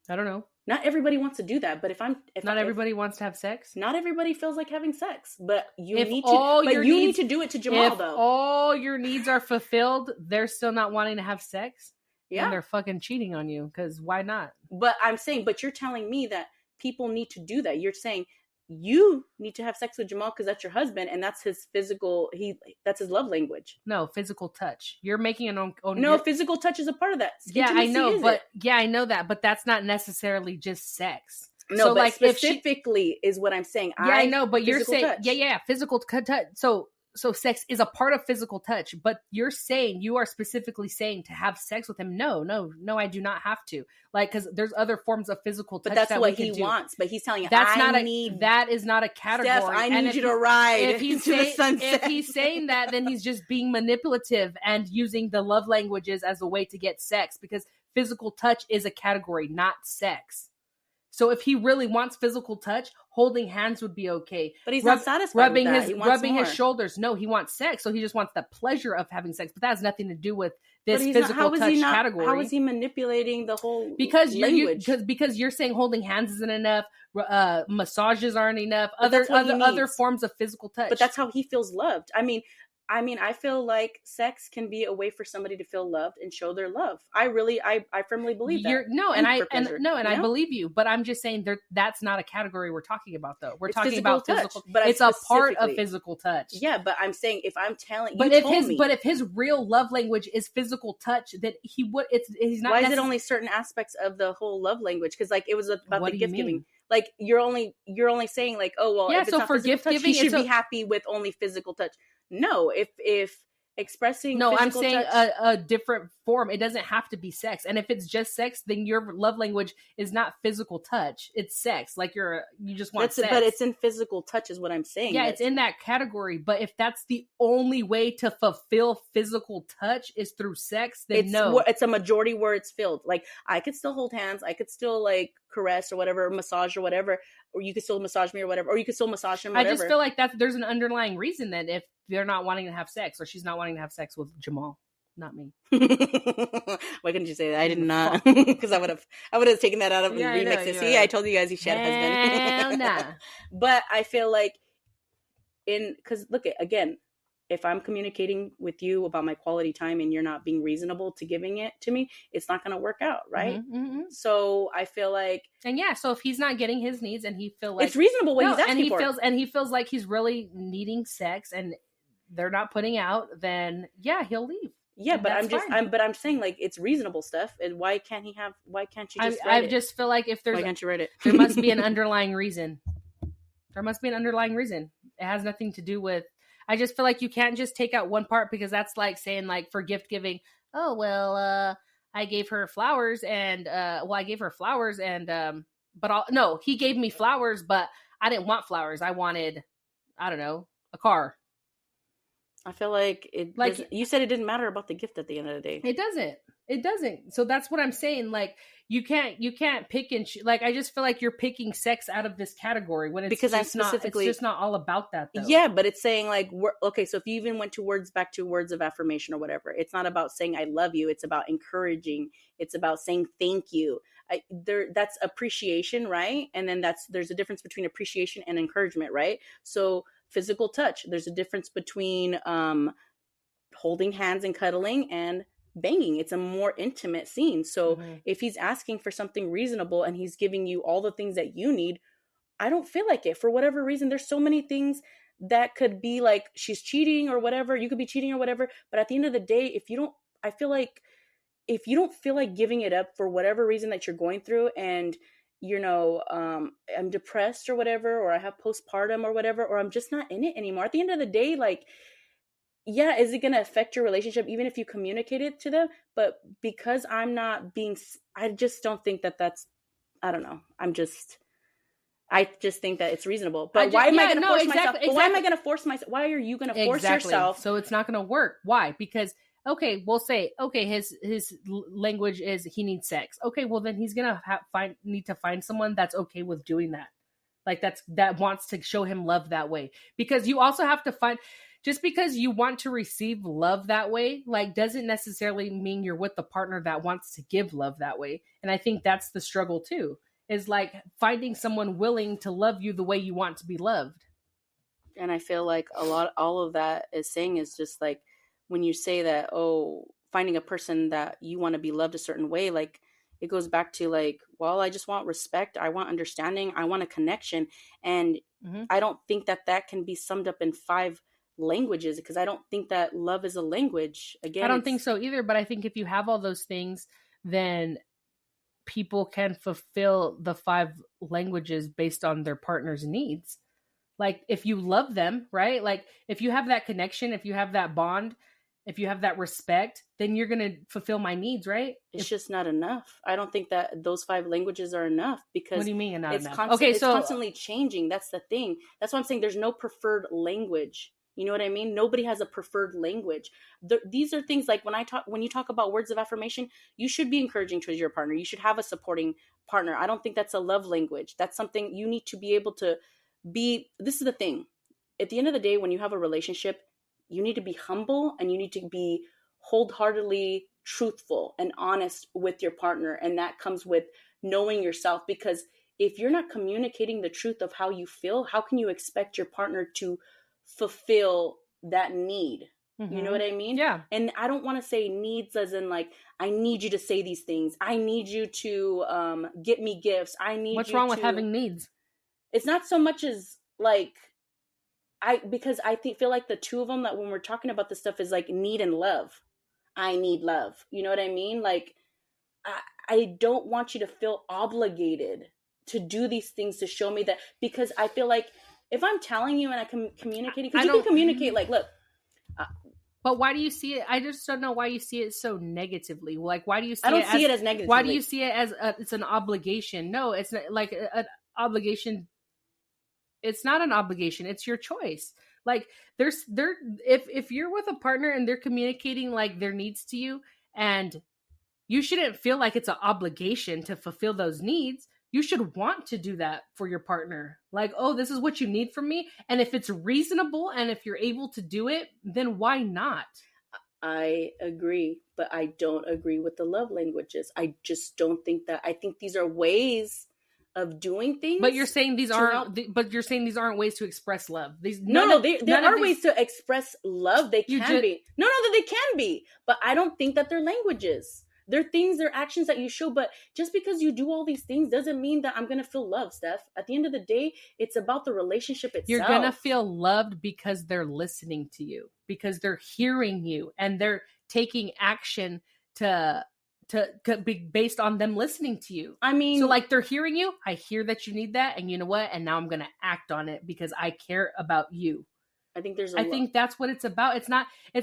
Speaker 1: I don't know.
Speaker 2: Not everybody wants to do that, but
Speaker 1: not everybody wants to have sex.
Speaker 2: Not everybody feels like having sex, but you need to do it to Jamal,
Speaker 1: if
Speaker 2: though.
Speaker 1: All your needs are fulfilled, they're still not wanting to have sex.
Speaker 2: Yeah,
Speaker 1: and they're fucking cheating on you, because why not?
Speaker 2: But I'm saying, but you're telling me that people need to do that. You're saying you need to have sex with Jamal because that's your husband and that's his physical. That's his love language.
Speaker 1: No, physical touch. You're making an own.
Speaker 2: No, physical touch is a part of that.
Speaker 1: Yeah, I know, I know that, but that's not necessarily just sex.
Speaker 2: No, so, but like specifically is what I'm saying.
Speaker 1: Yeah, I know, but you're saying touch. Physical touch. So sex is a part of physical touch, but you are specifically saying to have sex with him. No, I do not have to. Like, because there's other forms of physical touch.
Speaker 2: But that's what he wants. But he's telling you,
Speaker 1: that is not a category.
Speaker 2: Stef, I need you to ride
Speaker 1: to the sunset. If he's saying that, then he's just being manipulative and using the love languages as a way to get sex, because physical touch is a category, not sex. So if he really wants physical touch, holding hands would be okay.
Speaker 2: But he's not satisfied with that.
Speaker 1: Rubbing his shoulders. No, he wants sex. So he just wants the pleasure of having sex. But that has nothing to do with this physical touch category.
Speaker 2: How is he manipulating the whole
Speaker 1: because
Speaker 2: language?
Speaker 1: Because you're saying holding hands isn't enough. Massages aren't enough. Other forms of physical touch.
Speaker 2: But that's how he feels loved. I mean, I feel like sex can be a way for somebody to feel loved and show their love. I firmly believe that.
Speaker 1: I believe you, but I'm just saying that's not a category we're talking about, though. We're talking about physical, but it's a part of physical touch.
Speaker 2: Yeah, but I'm saying if I'm telling,
Speaker 1: but if his real love language is physical touch, then he's not.
Speaker 2: Why is it only certain aspects of the whole love language? Because like it was about the gift giving. Like you're only saying like, oh well,
Speaker 1: yeah.
Speaker 2: If it's
Speaker 1: so for gift giving,
Speaker 2: he should be happy with only physical touch. No, if expressing
Speaker 1: I'm saying
Speaker 2: touch,
Speaker 1: a different form. It doesn't have to be sex. And if it's just sex, then your love language is not physical touch. It's sex. Like you just want sex.
Speaker 2: But it's in physical touch is what I'm saying.
Speaker 1: Yeah, it's in that category. But if that's the only way to fulfill physical touch is through sex, then no.
Speaker 2: It's a majority where it's filled. Like I could still hold hands. I could still like caress or whatever, massage or whatever. Or you could still massage me or whatever. Or you could still massage him or whatever.
Speaker 1: I just feel like there's an underlying reason that if they're not wanting to have sex or she's not wanting to have sex with Jamal. Not me.
Speaker 2: Why couldn't you say that? I did not, because I would have taken that out of the remix. See, I told you guys he had a husband.
Speaker 1: Nah.
Speaker 2: But I feel like because look at again, if I'm communicating with you about my quality time and you're not being reasonable to giving it to me, it's not going to work out, right?
Speaker 1: Mm-hmm.
Speaker 2: So I feel like,
Speaker 1: and yeah, so if he's not getting his needs and he feels like
Speaker 2: it's reasonable what he's asking for,
Speaker 1: and he feels like he's really needing sex and they're not putting out, then yeah, he'll leave.
Speaker 2: Yeah, but I'm saying like it's reasonable stuff. And why can't you just write it?
Speaker 1: I just feel like
Speaker 2: why can't you write it?
Speaker 1: There must be an underlying reason. There must be an underlying reason. It has nothing to do with, I just feel like you can't just take out one part, because that's like saying like for gift giving, oh, well, I gave her flowers and, no, he gave me flowers, but I didn't want flowers. I wanted, I don't know, a car.
Speaker 2: I feel like you said it didn't matter about the gift at the end of the day.
Speaker 1: It doesn't. So that's what I'm saying. Like you can't pick and like, I just feel like you're picking sex out of this category when it's it's just not all about that though.
Speaker 2: Yeah, but it's saying like, okay, so if you even went to back to words of affirmation or whatever, it's not about saying I love you. It's about encouraging. It's about saying thank you. That's appreciation, right? And then there's a difference between appreciation and encouragement, right? So physical touch, there's a difference between holding hands and cuddling and banging. It's a more intimate scene. So
Speaker 1: Mhm.
Speaker 2: if he's asking for something reasonable and he's giving you all the things that you need, I don't feel like it. For whatever reason, there's so many things that could be like she's cheating or whatever. You could be cheating or whatever. But at the end of the day, I feel like if you don't feel like giving it up for whatever reason that you're going through, and I'm depressed or whatever, or I have postpartum or whatever, or I'm just not in it anymore. At the end of the day, like, yeah, is it going to affect your relationship even if you communicate it to them? But because I just don't think that that's, I don't know. I just think that it's reasonable. But why am I going to force myself? But why am I going to force myself? Why are you going to force yourself?
Speaker 1: So it's not going to work. Why? Because, okay, we'll say, okay, his language is he needs sex. Okay, well then he's going to need to find someone that's okay with doing that. Like that wants to show him love that way. Because you also have to find, just because you want to receive love that way, like doesn't necessarily mean you're with the partner that wants to give love that way. And I think that's the struggle too, is like finding someone willing to love you the way you want to be loved.
Speaker 2: And I feel like all of that is saying is just like, when you say that, oh, finding a person that you want to be loved a certain way, like it goes back to like, well, I just want respect. I want understanding. I want a connection. And I don't think that can be summed up in 5 languages, because I don't think that love is a language. Again,
Speaker 1: I don't think so either. But I think if you have all those things, then people can fulfill the 5 languages based on their partner's needs. Like if you love them, right? Like if you have that connection, if you have that bond, if you have that respect, then you're going to fulfill my needs, right?
Speaker 2: It's just not enough. I don't think that those 5 languages are enough, because
Speaker 1: what do you mean not
Speaker 2: it's
Speaker 1: enough? Okay,
Speaker 2: it's
Speaker 1: so
Speaker 2: constantly changing. That's the thing. That's why I'm saying there's no preferred language. You know what I mean? Nobody has a preferred language. These are things like when you talk about words of affirmation, you should be encouraging towards your partner. You should have a supporting partner. I don't think that's a love language. That's something you need to be able to be. This is the thing. At the end of the day, when you have a relationship, you need to be humble and you need to be wholeheartedly truthful and honest with your partner. And that comes with knowing yourself, because if you're not communicating the truth of how you feel, how can you expect your partner to fulfill that need? You know what I mean?
Speaker 1: Yeah.
Speaker 2: And I don't want to say needs as in like, I need you to say these things. I need you to get me gifts.
Speaker 1: What's wrong with having needs?
Speaker 2: It's not so much as like, because I feel like the two of them, that when we're talking about this stuff, is like need and love. I need love. You know what I mean? Like, I don't want you to feel obligated to do these things to show me that, because I feel like if I'm telling you and I can communicate, because you can communicate like, look.
Speaker 1: But why do you see it? I just don't know why you see it so negatively. Like, why do you see it?
Speaker 2: I don't see it as negative.
Speaker 1: Why do you see it as it's an obligation? No, it's not like an obligation. It's not an obligation. It's your choice. Like if you're with a partner and they're communicating like their needs to you, and you shouldn't feel like it's an obligation to fulfill those needs. You should want to do that for your partner. Like, oh, this is what you need from me. And if it's reasonable and if you're able to do it, then why not?
Speaker 2: I agree, but I don't agree with the love languages. I just don't think that. I think these are ways of doing things.
Speaker 1: But you're saying these aren't. But you're saying these aren't ways to express love. There
Speaker 2: are ways to express love. They can be. No, they can be. But I don't think that they're languages. They're things, they're actions that you show. But just because you do all these things doesn't mean that I'm going to feel love, Steph. At the end of the day, it's about the relationship itself.
Speaker 1: You're going to feel loved because they're listening to you, because they're hearing you, and they're taking action to be based on them listening to you.
Speaker 2: I mean,
Speaker 1: so like they're hearing you. I hear that you need that. And you know what? And now I'm going to act on it because I care about you.
Speaker 2: I think
Speaker 1: think that's what it's about. It's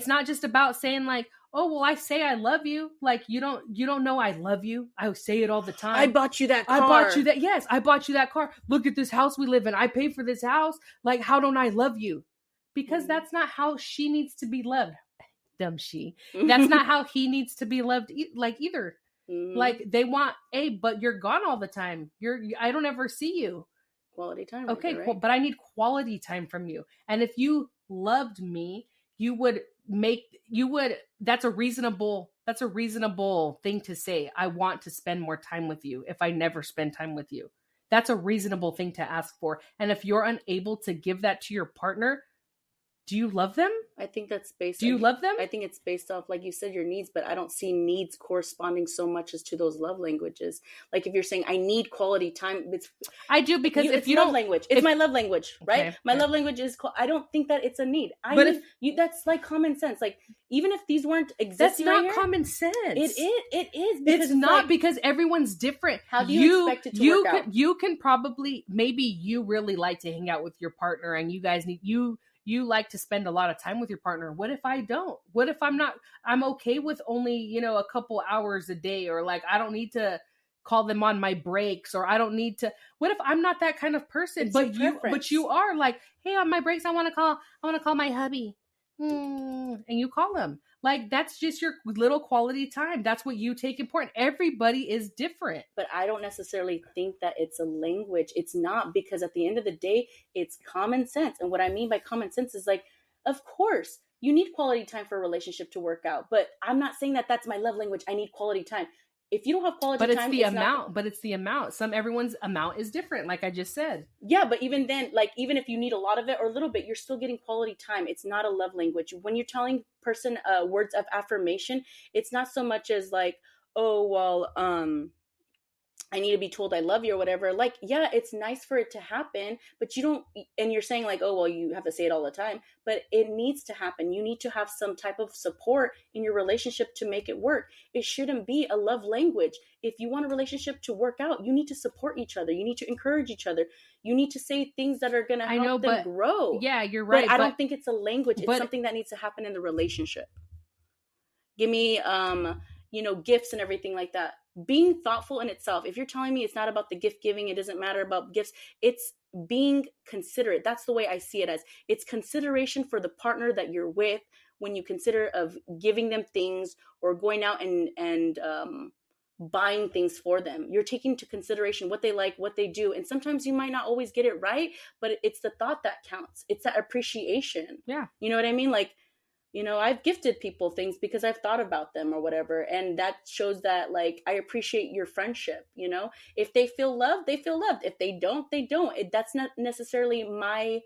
Speaker 1: not just about saying like, oh, well, I say I love you. Like you don't know I love you. I say it all the time.
Speaker 2: I bought you that car.
Speaker 1: I bought you that. Yes, I bought you that car. Look at this house we live in. I pay for this house. Like, how don't I love you? Because that's not how she needs to be loved. Dumb she. That's not how he needs to be loved either. Like they want, but you're gone all the time. I don't ever see you.
Speaker 2: Quality time.
Speaker 1: Okay,
Speaker 2: right?
Speaker 1: Cool, but I need quality time from you. And if you loved me, that's a reasonable thing to say. I want to spend more time with you if I never spend time with you. That's a reasonable thing to ask for. And if you're unable to give that to your partner, Do you love them?
Speaker 2: I think that's based.
Speaker 1: Do you love them?
Speaker 2: I think it's based off, like you said, your needs, but I don't see needs corresponding so much as to those love languages. Like if you're saying I need quality time,
Speaker 1: I do, because if
Speaker 2: it's
Speaker 1: you
Speaker 2: love
Speaker 1: don't,
Speaker 2: language, it's my love language, right?
Speaker 1: Okay,
Speaker 2: My
Speaker 1: okay.
Speaker 2: love language is. I don't think that it's a need.
Speaker 1: But
Speaker 2: need, you, that's like common sense. Like even if these weren't
Speaker 1: that's
Speaker 2: existing,
Speaker 1: not
Speaker 2: right here,
Speaker 1: common sense.
Speaker 2: It is.
Speaker 1: It's not, because everyone's different.
Speaker 2: How do you expect it to work out?
Speaker 1: You can probably, maybe you really like to hang out with your partner, and you guys need you like to spend a lot of time with your partner. What if I don't? What if I'm okay with only, a couple hours a day, or like I don't need to call them on my breaks, or I don't need to. What if I'm not that kind of person? But you are like, hey, on my breaks I want to call my hubby. And you call him. Like, that's just your little quality time. That's what you take important. Everybody is different.
Speaker 2: But I don't necessarily think that it's a language. It's not, because at the end of the day, it's common sense. And what I mean by common sense is like, of course, you need quality time for a relationship to work out. But I'm not saying that that's my love language. I need quality time. If you don't have quality time,
Speaker 1: it's the amount. Everyone's amount is different, like I just said.
Speaker 2: Yeah, but even then, like even if you need a lot of it or a little bit, you're still getting quality time. It's not a love language. When you're telling person words of affirmation, it's not so much as like, oh well, I need to be told I love you or whatever. Like, yeah, it's nice for it to happen, but you don't, and you're saying like, oh, well, you have to say it all the time, but it needs to happen. You need to have some type of support in your relationship to make it work. It shouldn't be a love language. If you want a relationship to work out, you need to support each other. You need to encourage each other. You need to say things that are going to help them grow.
Speaker 1: Yeah, you're right.
Speaker 2: But I don't think it's a language. It's something that needs to happen in the relationship. Give me, gifts and everything like that. Being thoughtful in itself. If you're telling me it's not about the gift giving, it doesn't matter about gifts, it's being considerate. That's the way I see it as. It's consideration for the partner that you're with when you consider of giving them things or going out and buying things for them. You're taking into consideration what they like, what they do. And sometimes you might not always get it right, but it's the thought that counts. It's that appreciation.
Speaker 1: Yeah.
Speaker 2: You know what I mean? Like, I've gifted people things because I've thought about them or whatever. And that shows that, like, I appreciate your friendship. If they feel loved, they feel loved. If they don't, they don't. That's not necessarily my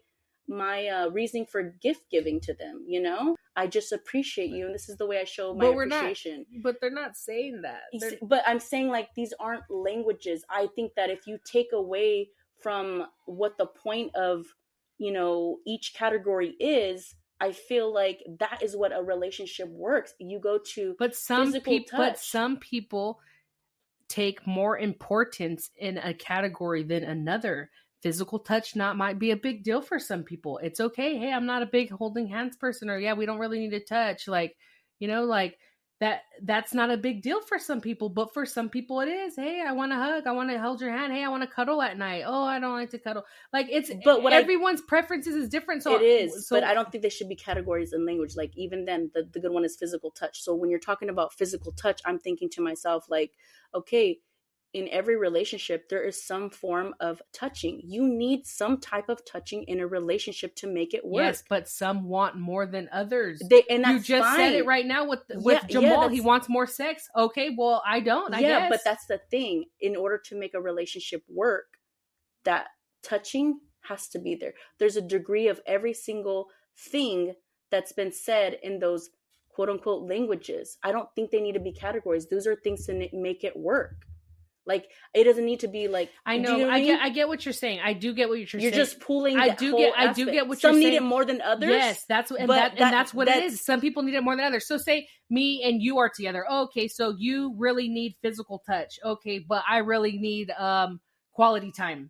Speaker 2: reasoning for gift giving to them. I just appreciate you. And this is the way I show my appreciation.
Speaker 1: But they're not saying that.
Speaker 2: But I'm saying, like, these aren't languages. I think that if you take away from what the point of, each category is, I feel like that is what a relationship works. You go to
Speaker 1: some people take more importance in a category than another. Physical touch might be a big deal for some people. It's okay. Hey, I'm not a big holding hands person, or yeah, we don't really need to touch. Like, like that's not a big deal for some people, but for some people it is. Hey, I want to hug. I want to hold your hand. Hey, I want to cuddle at night. Oh, I don't like to cuddle. Like everyone's preferences is different. So
Speaker 2: it is, but I don't think there should be categories in language. Like even then the good one is physical touch. So when you're talking about physical touch, I'm thinking to myself like, okay, in every relationship, there is some form of touching. You need some type of touching in a relationship to make it work.
Speaker 1: Yes, but some want more than others.
Speaker 2: And that's
Speaker 1: you just
Speaker 2: fine.
Speaker 1: said it right now with Jamal. He wants more sex. Okay, well, I don't. I guess.
Speaker 2: But that's the thing. In order to make a relationship work, that touching has to be there. There's a degree of every single thing that's been said in those quote unquote languages. I don't think they need to be categories. Those are things to make it work. Like, it doesn't need to be like,
Speaker 1: I know, I get what you're saying. I do get what you're saying.
Speaker 2: You're just pulling
Speaker 1: I do get what you're saying.
Speaker 2: Some need it more than others.
Speaker 1: Yes, that's what it is. Some people need it more than others. So say me and you are together. Okay, so you really need physical touch. Okay, but I really need quality time.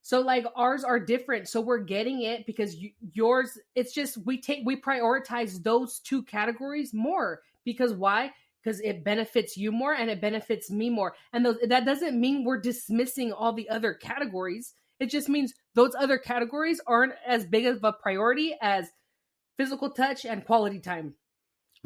Speaker 1: So like ours are different. So we're getting it because yours, it's just we prioritize those two categories more. Because why? Because it benefits you more and it benefits me more. And that doesn't mean we're dismissing all the other categories. It just means those other categories aren't as big of a priority as physical touch and quality time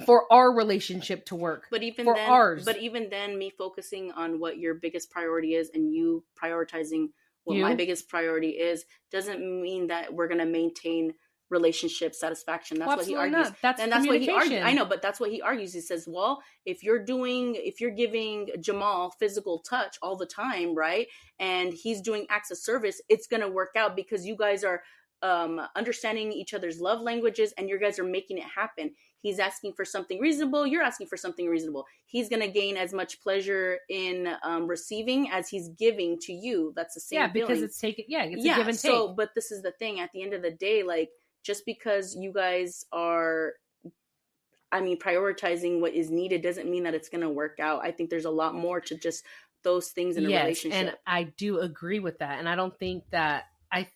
Speaker 1: for our relationship to work.
Speaker 2: But even then, me focusing on what your biggest priority is and you prioritizing what my biggest priority is doesn't mean that we're going to maintain relationship satisfaction. That's what he argues.
Speaker 1: That's what he argues.
Speaker 2: I know, but that's what he argues. He says, well, if you're giving Jamal physical touch all the time, right? And he's doing acts of service, it's going to work out because you guys are understanding each other's love languages, and you guys are making it happen. He's asking for something reasonable. You're asking for something reasonable. He's going to gain as much pleasure in receiving as he's giving to you. That's the same feeling.
Speaker 1: Because it's taken. Yeah, it's a give and take.
Speaker 2: So, but this is the thing. At the end of the day, like, just because you guys are, prioritizing what is needed doesn't mean that it's going to work out. I think there's a lot more to just those things in a relationship.
Speaker 1: And I do agree with that. And I don't think that,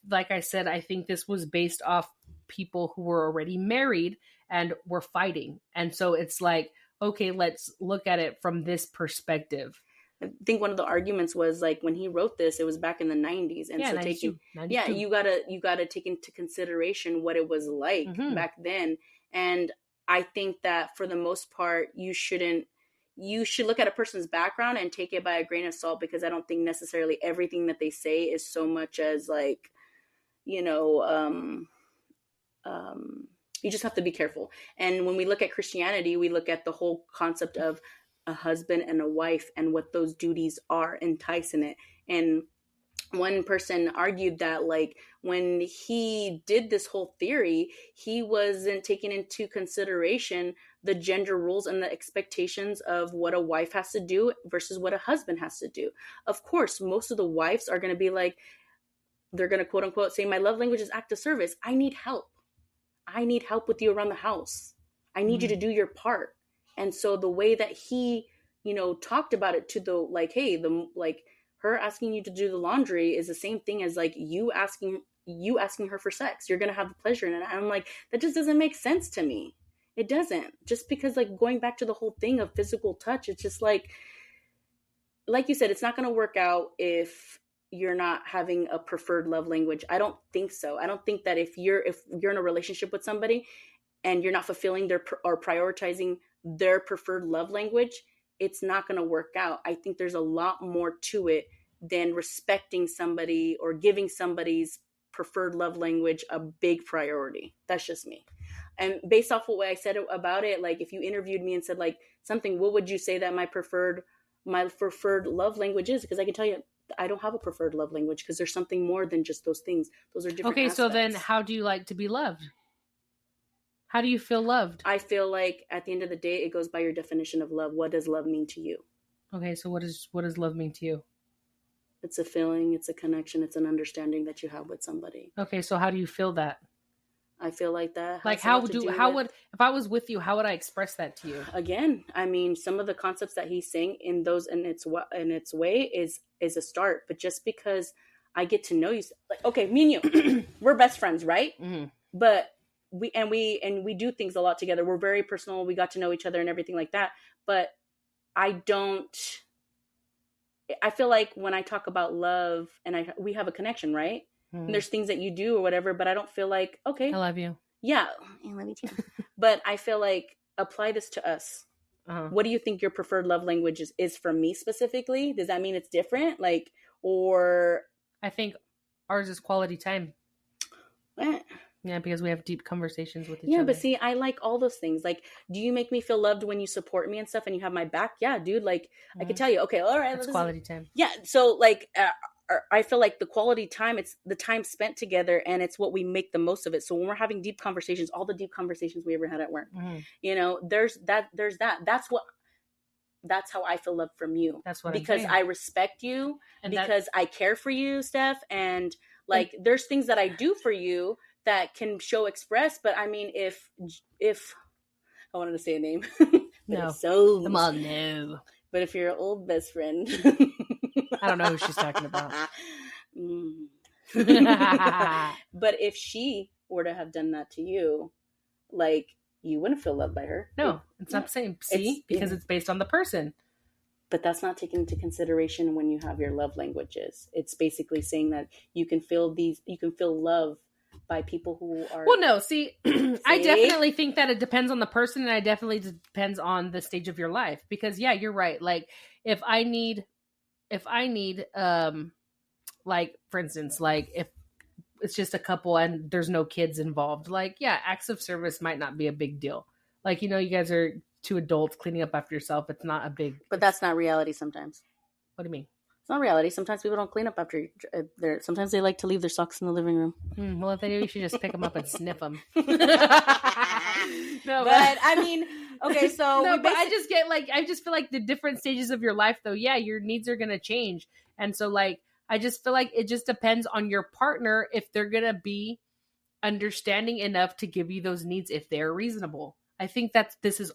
Speaker 1: like I said, I think this was based off people who were already married and were fighting. And so it's like, okay, let's look at it from this perspective.
Speaker 2: I think one of the arguments was like when he wrote this, it was back in the 90s. And so 92. You gotta take into consideration what it was like back then. And I think that for the most part, you should look at a person's background and take it by a grain of salt, because I don't think necessarily everything that they say is so much as like, you just have to be careful. And when we look at Christianity, we look at the whole concept of a husband and a wife and what those duties are enticing it. And one person argued that like when he did this whole theory, he wasn't taking into consideration the gender rules and the expectations of what a wife has to do versus what a husband has to do. Of course, most of the wives are going to be like, they're going to quote unquote say, my love language is act of service. I need help. I need help with you around the house. I need you to do your part. And so the way that he, talked about it to the, like, hey, her asking you to do the laundry is the same thing as like you asking her for sex. You're going to have the pleasure in it. And I'm like, that just doesn't make sense to me. It doesn't. Just because like going back to the whole thing of physical touch, it's just like you said, it's not going to work out if you're not having a preferred love language. I don't think so. I don't think that if you're in a relationship with somebody and you're not fulfilling or prioritizing their preferred love language, it's not going to work out. I think there's a lot more to it than respecting somebody or giving somebody's preferred love language a big priority. That's just me. And based off of what I said about it, like if you interviewed me and said like something, what would you say that my preferred love language is? Because I can tell you, I don't have a preferred love language, because there's something more than just those things. Those are different aspects.
Speaker 1: So then how do you like to be loved? How do you feel loved?
Speaker 2: I feel like at the end of the day, it goes by your definition of love. What does love mean to you?
Speaker 1: Okay, so what does love mean to you?
Speaker 2: It's a feeling, it's a connection, it's an understanding that you have with somebody.
Speaker 1: Okay, so how do you feel that?
Speaker 2: I feel like that.
Speaker 1: Like if I was with you, how would I express that to you?
Speaker 2: Again, some of the concepts that he's saying in its way is a start. But just because I get to know you, like, okay, me and you, we're best friends, right? Mm-hmm. But we do things a lot together. We're very personal. We got to know each other and everything like that. But I feel like when I talk about love and we have a connection, right? Mm-hmm. And there's things that you do or whatever, but I don't feel like, okay,
Speaker 1: I love you.
Speaker 2: Yeah, I love you too. But I feel like apply this to us. Uh-huh. What do you think your preferred love language is for me specifically? Does that mean it's different? Like, or
Speaker 1: I think ours is quality time. Yeah, because we have deep conversations with each other.
Speaker 2: Yeah, but see, I like all those things. Like, do you make me feel loved when you support me and stuff and you have my back? Yeah, dude. Like, I can tell you, okay, all right.
Speaker 1: That's quality time.
Speaker 2: Yeah, so like, I feel like the quality time, it's the time spent together and it's what we make the most of it. So when we're having deep conversations, all the deep conversations we ever had at work, there's that. That's how I feel love from you.
Speaker 1: That's what
Speaker 2: because I respect you and because I care for you, Steph. And like, there's things that I do for you that can show express. But I mean, if I wanted to say a name,
Speaker 1: no,
Speaker 2: come on,
Speaker 1: no.
Speaker 2: But if you're an old best friend,
Speaker 1: I don't know who she's talking about.
Speaker 2: But if she were to have done that to you, like, you wouldn't feel loved by her.
Speaker 1: No, it's not the same. See, because it's based on the person.
Speaker 2: But that's not taken into consideration when you have your love languages. It's basically saying that you can feel love by people who are.
Speaker 1: Well, no, see, I definitely think that it depends on the person, and I definitely depends on the stage of your life. Because yeah, you're right. Like if I need, like for instance, like if it's just a couple and there's no kids involved, like yeah, acts of service might not be a big deal. Like, you guys are two adults cleaning up after yourself. It's not a big.
Speaker 2: But that's not reality sometimes.
Speaker 1: What do you mean?
Speaker 2: It's not reality. Sometimes people don't clean up after sometimes they like to leave their socks in the living room.
Speaker 1: Well, if they do, you should just pick them up and sniff them.
Speaker 2: No, but I mean, okay, so
Speaker 1: no, but I just feel like the different stages of your life, though, yeah, your needs are gonna change, and so like I just feel like it just depends on your partner if they're gonna be understanding enough to give you those needs if they're reasonable. I think that this is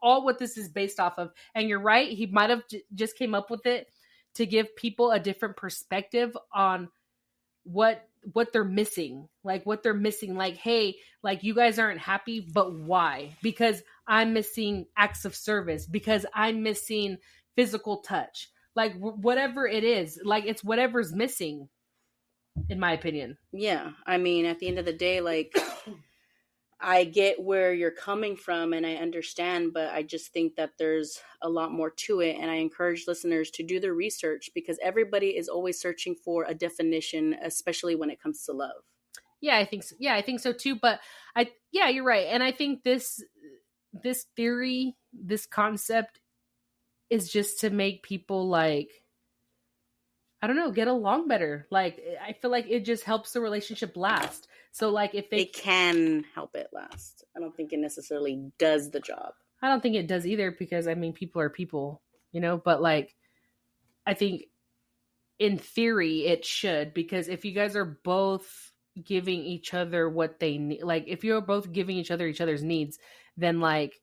Speaker 1: all what this is based off of. And you're right, he might have just came up with it to give people a different perspective on what they're missing. Like what they're missing. Like, hey, like you guys aren't happy, but why? Because I'm missing acts of service, because I'm missing physical touch. Like whatever it is, like it's whatever's missing, in my opinion.
Speaker 2: Yeah. I mean, at the end of the day, like I get where you're coming from and I understand, but I just think that there's a lot more to it. And I encourage listeners to do their research because everybody is always searching for a definition, especially when it comes to love.
Speaker 1: Yeah, I think so. Yeah, I think so too. But you're right. And I think this theory, this concept is just to make people like, I don't know, get along better. Like, I feel like it just helps the relationship last. So, like, if
Speaker 2: it can help it last. I don't think it necessarily does the job.
Speaker 1: I don't think it does either because, I mean, people are people, you know? But, like, I think in theory it should because if you guys are both giving each other what they need, like, if you're both giving each other's needs, then, like,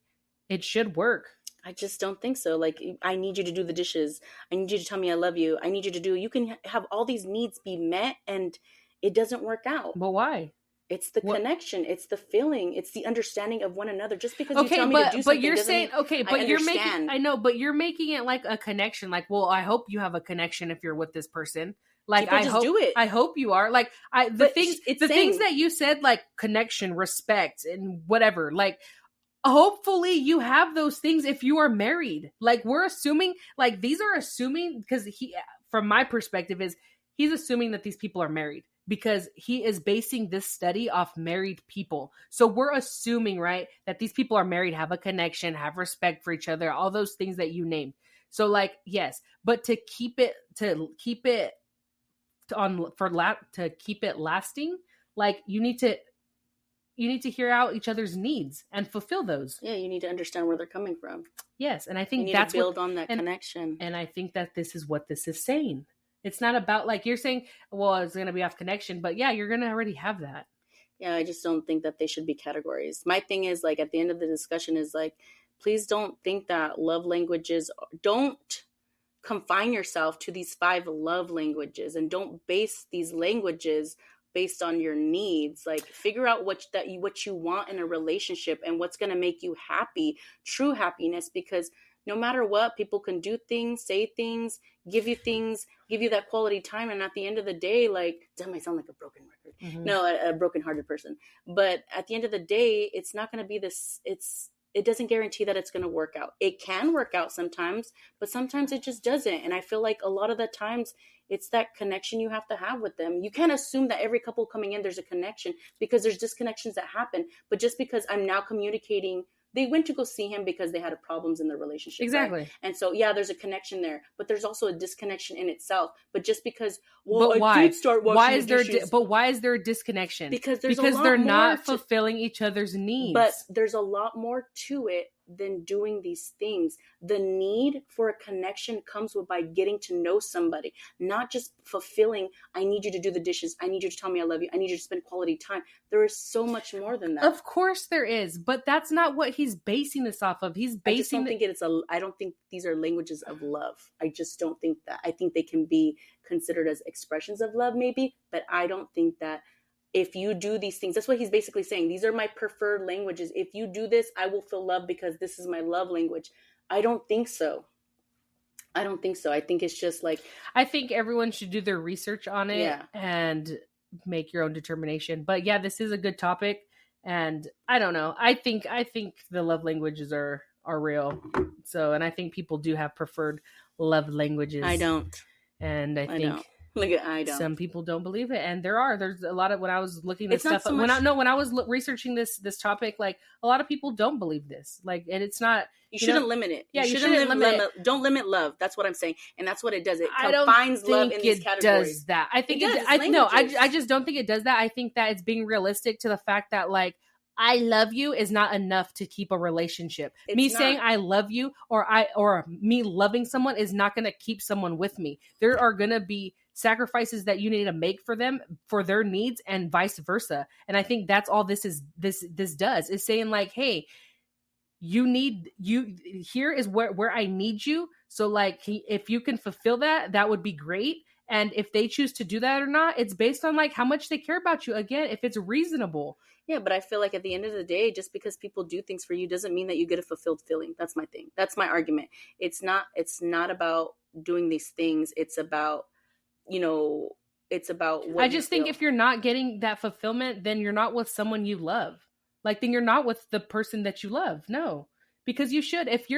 Speaker 1: it should work.
Speaker 2: I just don't think so. Like, I need you to do the dishes. I need you to tell me I love you. I need you to do, you can have all these needs be met and it doesn't work out.
Speaker 1: But why?
Speaker 2: It's the connection. It's the feeling. It's the understanding of one another. Just because you tell me to do something,
Speaker 1: but you're saying but you're making. I know, but you're making it like a connection. Like, well, I hope you have a connection if you're with this person. Like,
Speaker 2: people just do it.
Speaker 1: I hope you are. Like, things that you said, like connection, respect, and whatever. Like, hopefully you have those things if you are married. Like, we're assuming. Like, these are assuming because from my perspective, he's assuming that these people are married. Because he is basing this study off married people. So we're assuming, right, that these people are married, have a connection, have respect for each other, all those things that you named. So like, yes, but to keep it lasting, like you need to hear out each other's needs and fulfill those.
Speaker 2: Yeah, you need to understand where they're coming from.
Speaker 1: Yes, and I think
Speaker 2: you need
Speaker 1: that's
Speaker 2: to build on that connection.
Speaker 1: And I think that this is what this is saying. It's not about like you're saying, well, it's going to be off connection, but yeah, you're going to already have that.
Speaker 2: Yeah, I just don't think that they should be categories. My thing is like at the end of the discussion is like, please don't think that love languages, don't confine yourself to these 5 love languages and don't base these languages based on your needs. Like figure out what you want in a relationship and what's going to make you happy, true happiness, because no matter what, people can do things, say things, give you that quality time. And at the end of the day, like, that might sound like a broken record. Mm-hmm. No, a broken-hearted person. But at the end of the day, it's not going to be this, it doesn't guarantee that it's going to work out. It can work out sometimes, but sometimes it just doesn't. And I feel like a lot of the times it's that connection you have to have with them. You can't assume that every couple coming in, there's a connection because there's disconnections that happen. But just because I'm now communicating, they went to go see him because they had problems in their relationship.
Speaker 1: Exactly.
Speaker 2: Right? And so, yeah, there's a connection there, but there's also a disconnection in itself. But just because,
Speaker 1: but why is there a disconnection?
Speaker 2: Because
Speaker 1: they're not fulfilling each other's needs.
Speaker 2: But there's a lot more to it than doing these things. The need for a connection comes by getting to know somebody, not just fulfilling, I need you to do the dishes. I need you to tell me I love you. I need you to spend quality time. There is so much more than that.
Speaker 1: Of course there is, but that's not what he's basing this off of.
Speaker 2: I don't think these are languages of love. I just don't think that. I think they can be considered as expressions of love maybe, but I don't think that if you do these things, that's what he's basically saying. These are my preferred languages. If you do this, I will feel love because this is my love language. I don't think so. I think it's just like...
Speaker 1: I think everyone should do their research on it and make your own determination. But yeah, this is a good topic. And I don't know. I think the love languages are real. So, and I think people do have preferred love languages.
Speaker 2: I don't.
Speaker 1: And I think...
Speaker 2: Look at I don't.
Speaker 1: Some people don't believe it, and there's a lot of, when I was looking this
Speaker 2: It's not
Speaker 1: stuff
Speaker 2: so
Speaker 1: when
Speaker 2: much-
Speaker 1: I was researching this topic, like a lot of people don't believe this, like, and it's not,
Speaker 2: You shouldn't limit it.
Speaker 1: Yeah, you shouldn't limit it.
Speaker 2: Don't limit love. That's what I'm saying, and that's what it does. It
Speaker 1: I don't
Speaker 2: combines love
Speaker 1: think
Speaker 2: in these
Speaker 1: it
Speaker 2: categories.
Speaker 1: does that. I think
Speaker 2: It does.
Speaker 1: I
Speaker 2: It's
Speaker 1: no,
Speaker 2: languages.
Speaker 1: I just don't think it does that. I think that it's being realistic to the fact that, like, I love you is not enough to keep a relationship.
Speaker 2: It's
Speaker 1: Me
Speaker 2: not.
Speaker 1: saying I love you, or me loving someone, is not going to keep someone with me. There are going to be sacrifices that you need to make for them, for their needs, and vice versa. And I think that's all this does, is saying, like, hey, here is where I need you. So, like, if you can fulfill that would be great. And if they choose to do that or not, it's based on, like, how much they care about you. Again, if it's reasonable.
Speaker 2: Yeah, but I feel like at the end of the day, just because people do things for you doesn't mean that you get a fulfilled feeling. That's my thing. That's my argument. It's not about doing these things. It's about, it's about what
Speaker 1: I just think if you're not getting that fulfillment, then you're not with someone you love. Like, then you're not with the person that you love. No, because you should. If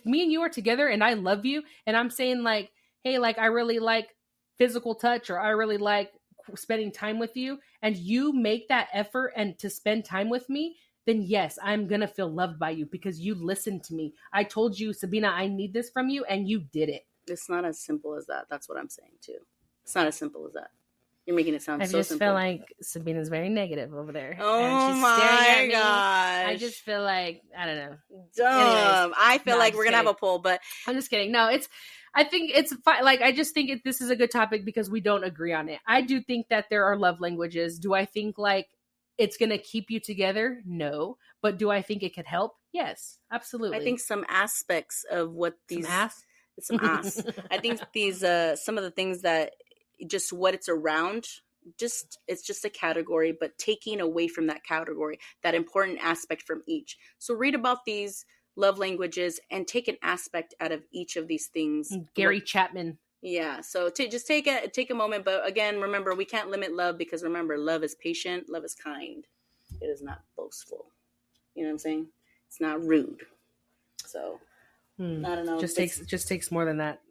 Speaker 1: me and you are together and I love you, and I'm saying, like, hey, like, I really like physical touch, or I really like spending time with you, and you make that effort and to spend time with me, then yes, I'm gonna feel loved by you because you listened to me. I told you, Sabina, I need this from you, and you did it.
Speaker 2: It's not as simple as that. That's what I'm saying too. It's not as simple as that. You're making it sound
Speaker 1: I
Speaker 2: so
Speaker 1: just
Speaker 2: simple.
Speaker 1: feel like Sabina's very negative over there.
Speaker 3: Oh
Speaker 1: and she's staring at
Speaker 3: my
Speaker 1: me.
Speaker 3: gosh.
Speaker 1: I just feel like, I don't know.
Speaker 2: Dumb. I feel
Speaker 1: No,
Speaker 2: like
Speaker 1: I'm
Speaker 2: we're
Speaker 1: just
Speaker 2: gonna have a
Speaker 1: kidding.
Speaker 2: poll, but
Speaker 1: I'm just kidding. No, I think it's fine. Like, I just think this is a good topic because we don't agree on it. I do think that there are love languages. Do I think, like, it's going to keep you together? No. But do I think it could help? Yes, absolutely.
Speaker 2: I think some aspects of what these
Speaker 1: some ass.
Speaker 2: I think these some of the things that just what it's around, it's just a category, but taking away from that category, that important aspect from each. So read about these love languages and take an aspect out of each of these things.
Speaker 1: Gary Chapman.
Speaker 2: Yeah. So just take a moment, but again, remember, we can't limit love, because remember, love is patient, love is kind. It is not boastful. You know what I'm saying? It's not rude. So I don't know.
Speaker 1: Just takes more than that.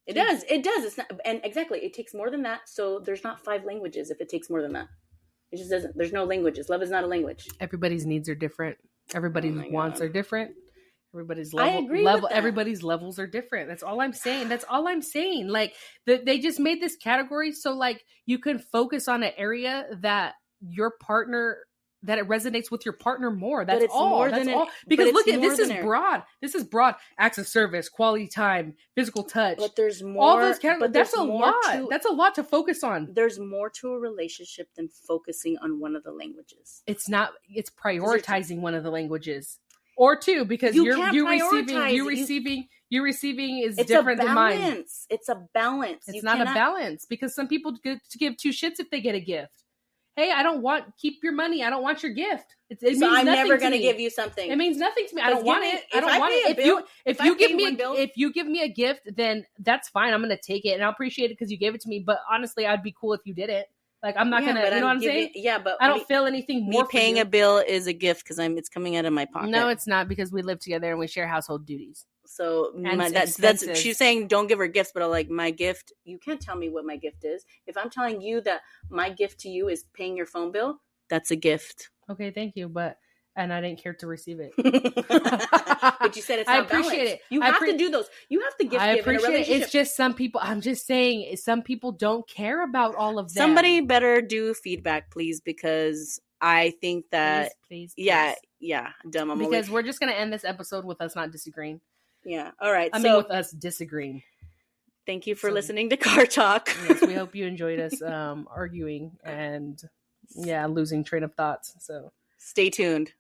Speaker 2: It does. It's not, and exactly, it takes more than that. So there's not 5 languages if it takes more than that. It just doesn't. There's no languages. Love is not a language.
Speaker 1: Everybody's needs are different. Everybody's wants are different. Everybody's level.
Speaker 2: I agree with that.
Speaker 1: Everybody's levels are different. That's all I'm saying. Like, they just made this category so, like, you can focus on an area that your partner, that it resonates with your partner more. That's
Speaker 2: it's
Speaker 1: all.
Speaker 2: more
Speaker 1: That's
Speaker 2: than
Speaker 1: all.
Speaker 2: it-
Speaker 1: Because
Speaker 2: but
Speaker 1: look
Speaker 2: it's
Speaker 1: at
Speaker 2: more
Speaker 1: this is
Speaker 2: than it-
Speaker 1: broad. This is broad. Acts of service, quality time, physical touch.
Speaker 2: But there's more.
Speaker 1: All those categories.
Speaker 2: But
Speaker 1: That's
Speaker 2: there's
Speaker 1: a
Speaker 2: more
Speaker 1: lot. That's a lot to focus on.
Speaker 2: There's more to a relationship than focusing on one of the languages.
Speaker 1: It's not. It's prioritizing one of the languages. Or 2, because
Speaker 2: You
Speaker 1: you
Speaker 2: can't prioritize.
Speaker 1: you receiving is
Speaker 2: It's
Speaker 1: different
Speaker 2: a
Speaker 1: than mine.
Speaker 2: balance. It's a balance.
Speaker 1: It's
Speaker 2: You
Speaker 1: not
Speaker 2: cannot-
Speaker 1: a balance, because some people get to give 2 shits if they get a gift. Hey, I don't want, keep your money. I don't want your gift. It means
Speaker 2: So I'm
Speaker 1: nothing
Speaker 2: never
Speaker 1: to
Speaker 2: going to
Speaker 1: me.
Speaker 2: give you something.
Speaker 1: It means nothing to me. I
Speaker 2: Because
Speaker 1: don't want
Speaker 2: giving-
Speaker 1: it. I
Speaker 2: if
Speaker 1: don't
Speaker 2: I
Speaker 1: want
Speaker 2: pay a
Speaker 1: it.
Speaker 2: bill-
Speaker 1: If
Speaker 2: I
Speaker 1: you
Speaker 2: pay
Speaker 1: give me
Speaker 2: one bill-
Speaker 1: if you give me a gift, then that's fine. I'm gonna take it and I'll appreciate it because you gave it to me. But honestly, I'd be cool if you did it. Like, I'm not gonna.
Speaker 2: but
Speaker 1: You know what I'm
Speaker 2: giving-
Speaker 1: saying?
Speaker 2: Yeah, but
Speaker 1: I don't feel anything
Speaker 2: me
Speaker 1: more. for
Speaker 2: paying
Speaker 1: you.
Speaker 2: a bill is a gift because it's coming out of my pocket.
Speaker 1: No, it's not, because we live together and we share household duties.
Speaker 2: So
Speaker 1: And
Speaker 2: that's
Speaker 1: expenses.
Speaker 2: she's saying don't give her gifts, but like, my gift, you can't tell me what my gift is. If I'm telling you that my gift to you is paying your phone bill, that's a gift.
Speaker 1: Okay, thank you, and I didn't care to receive it.
Speaker 2: But you said it's
Speaker 1: I
Speaker 2: not
Speaker 1: appreciate
Speaker 2: balanced.
Speaker 1: it.
Speaker 2: You
Speaker 1: I
Speaker 2: have
Speaker 1: appre-
Speaker 2: to do those. You have to gift
Speaker 1: I
Speaker 2: give in a
Speaker 1: appreciate it.
Speaker 2: relationship.
Speaker 1: It's just some people. I'm just saying, some people don't care about all of that.
Speaker 2: Somebody better do feedback, please, because I think that
Speaker 1: please.
Speaker 2: yeah, dumb.
Speaker 1: Because we're just gonna end this episode with us not disagreeing.
Speaker 2: Yeah. All right.
Speaker 1: I
Speaker 2: so
Speaker 1: mean, with us disagreeing.
Speaker 2: thank you for
Speaker 1: So-
Speaker 2: listening to Car Talk.
Speaker 1: Yes, we hope you enjoyed us arguing and losing train of thoughts. So
Speaker 2: Stay tuned.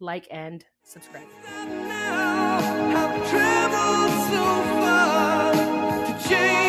Speaker 1: like and subscribe.
Speaker 4: Now I've traveled so far to change.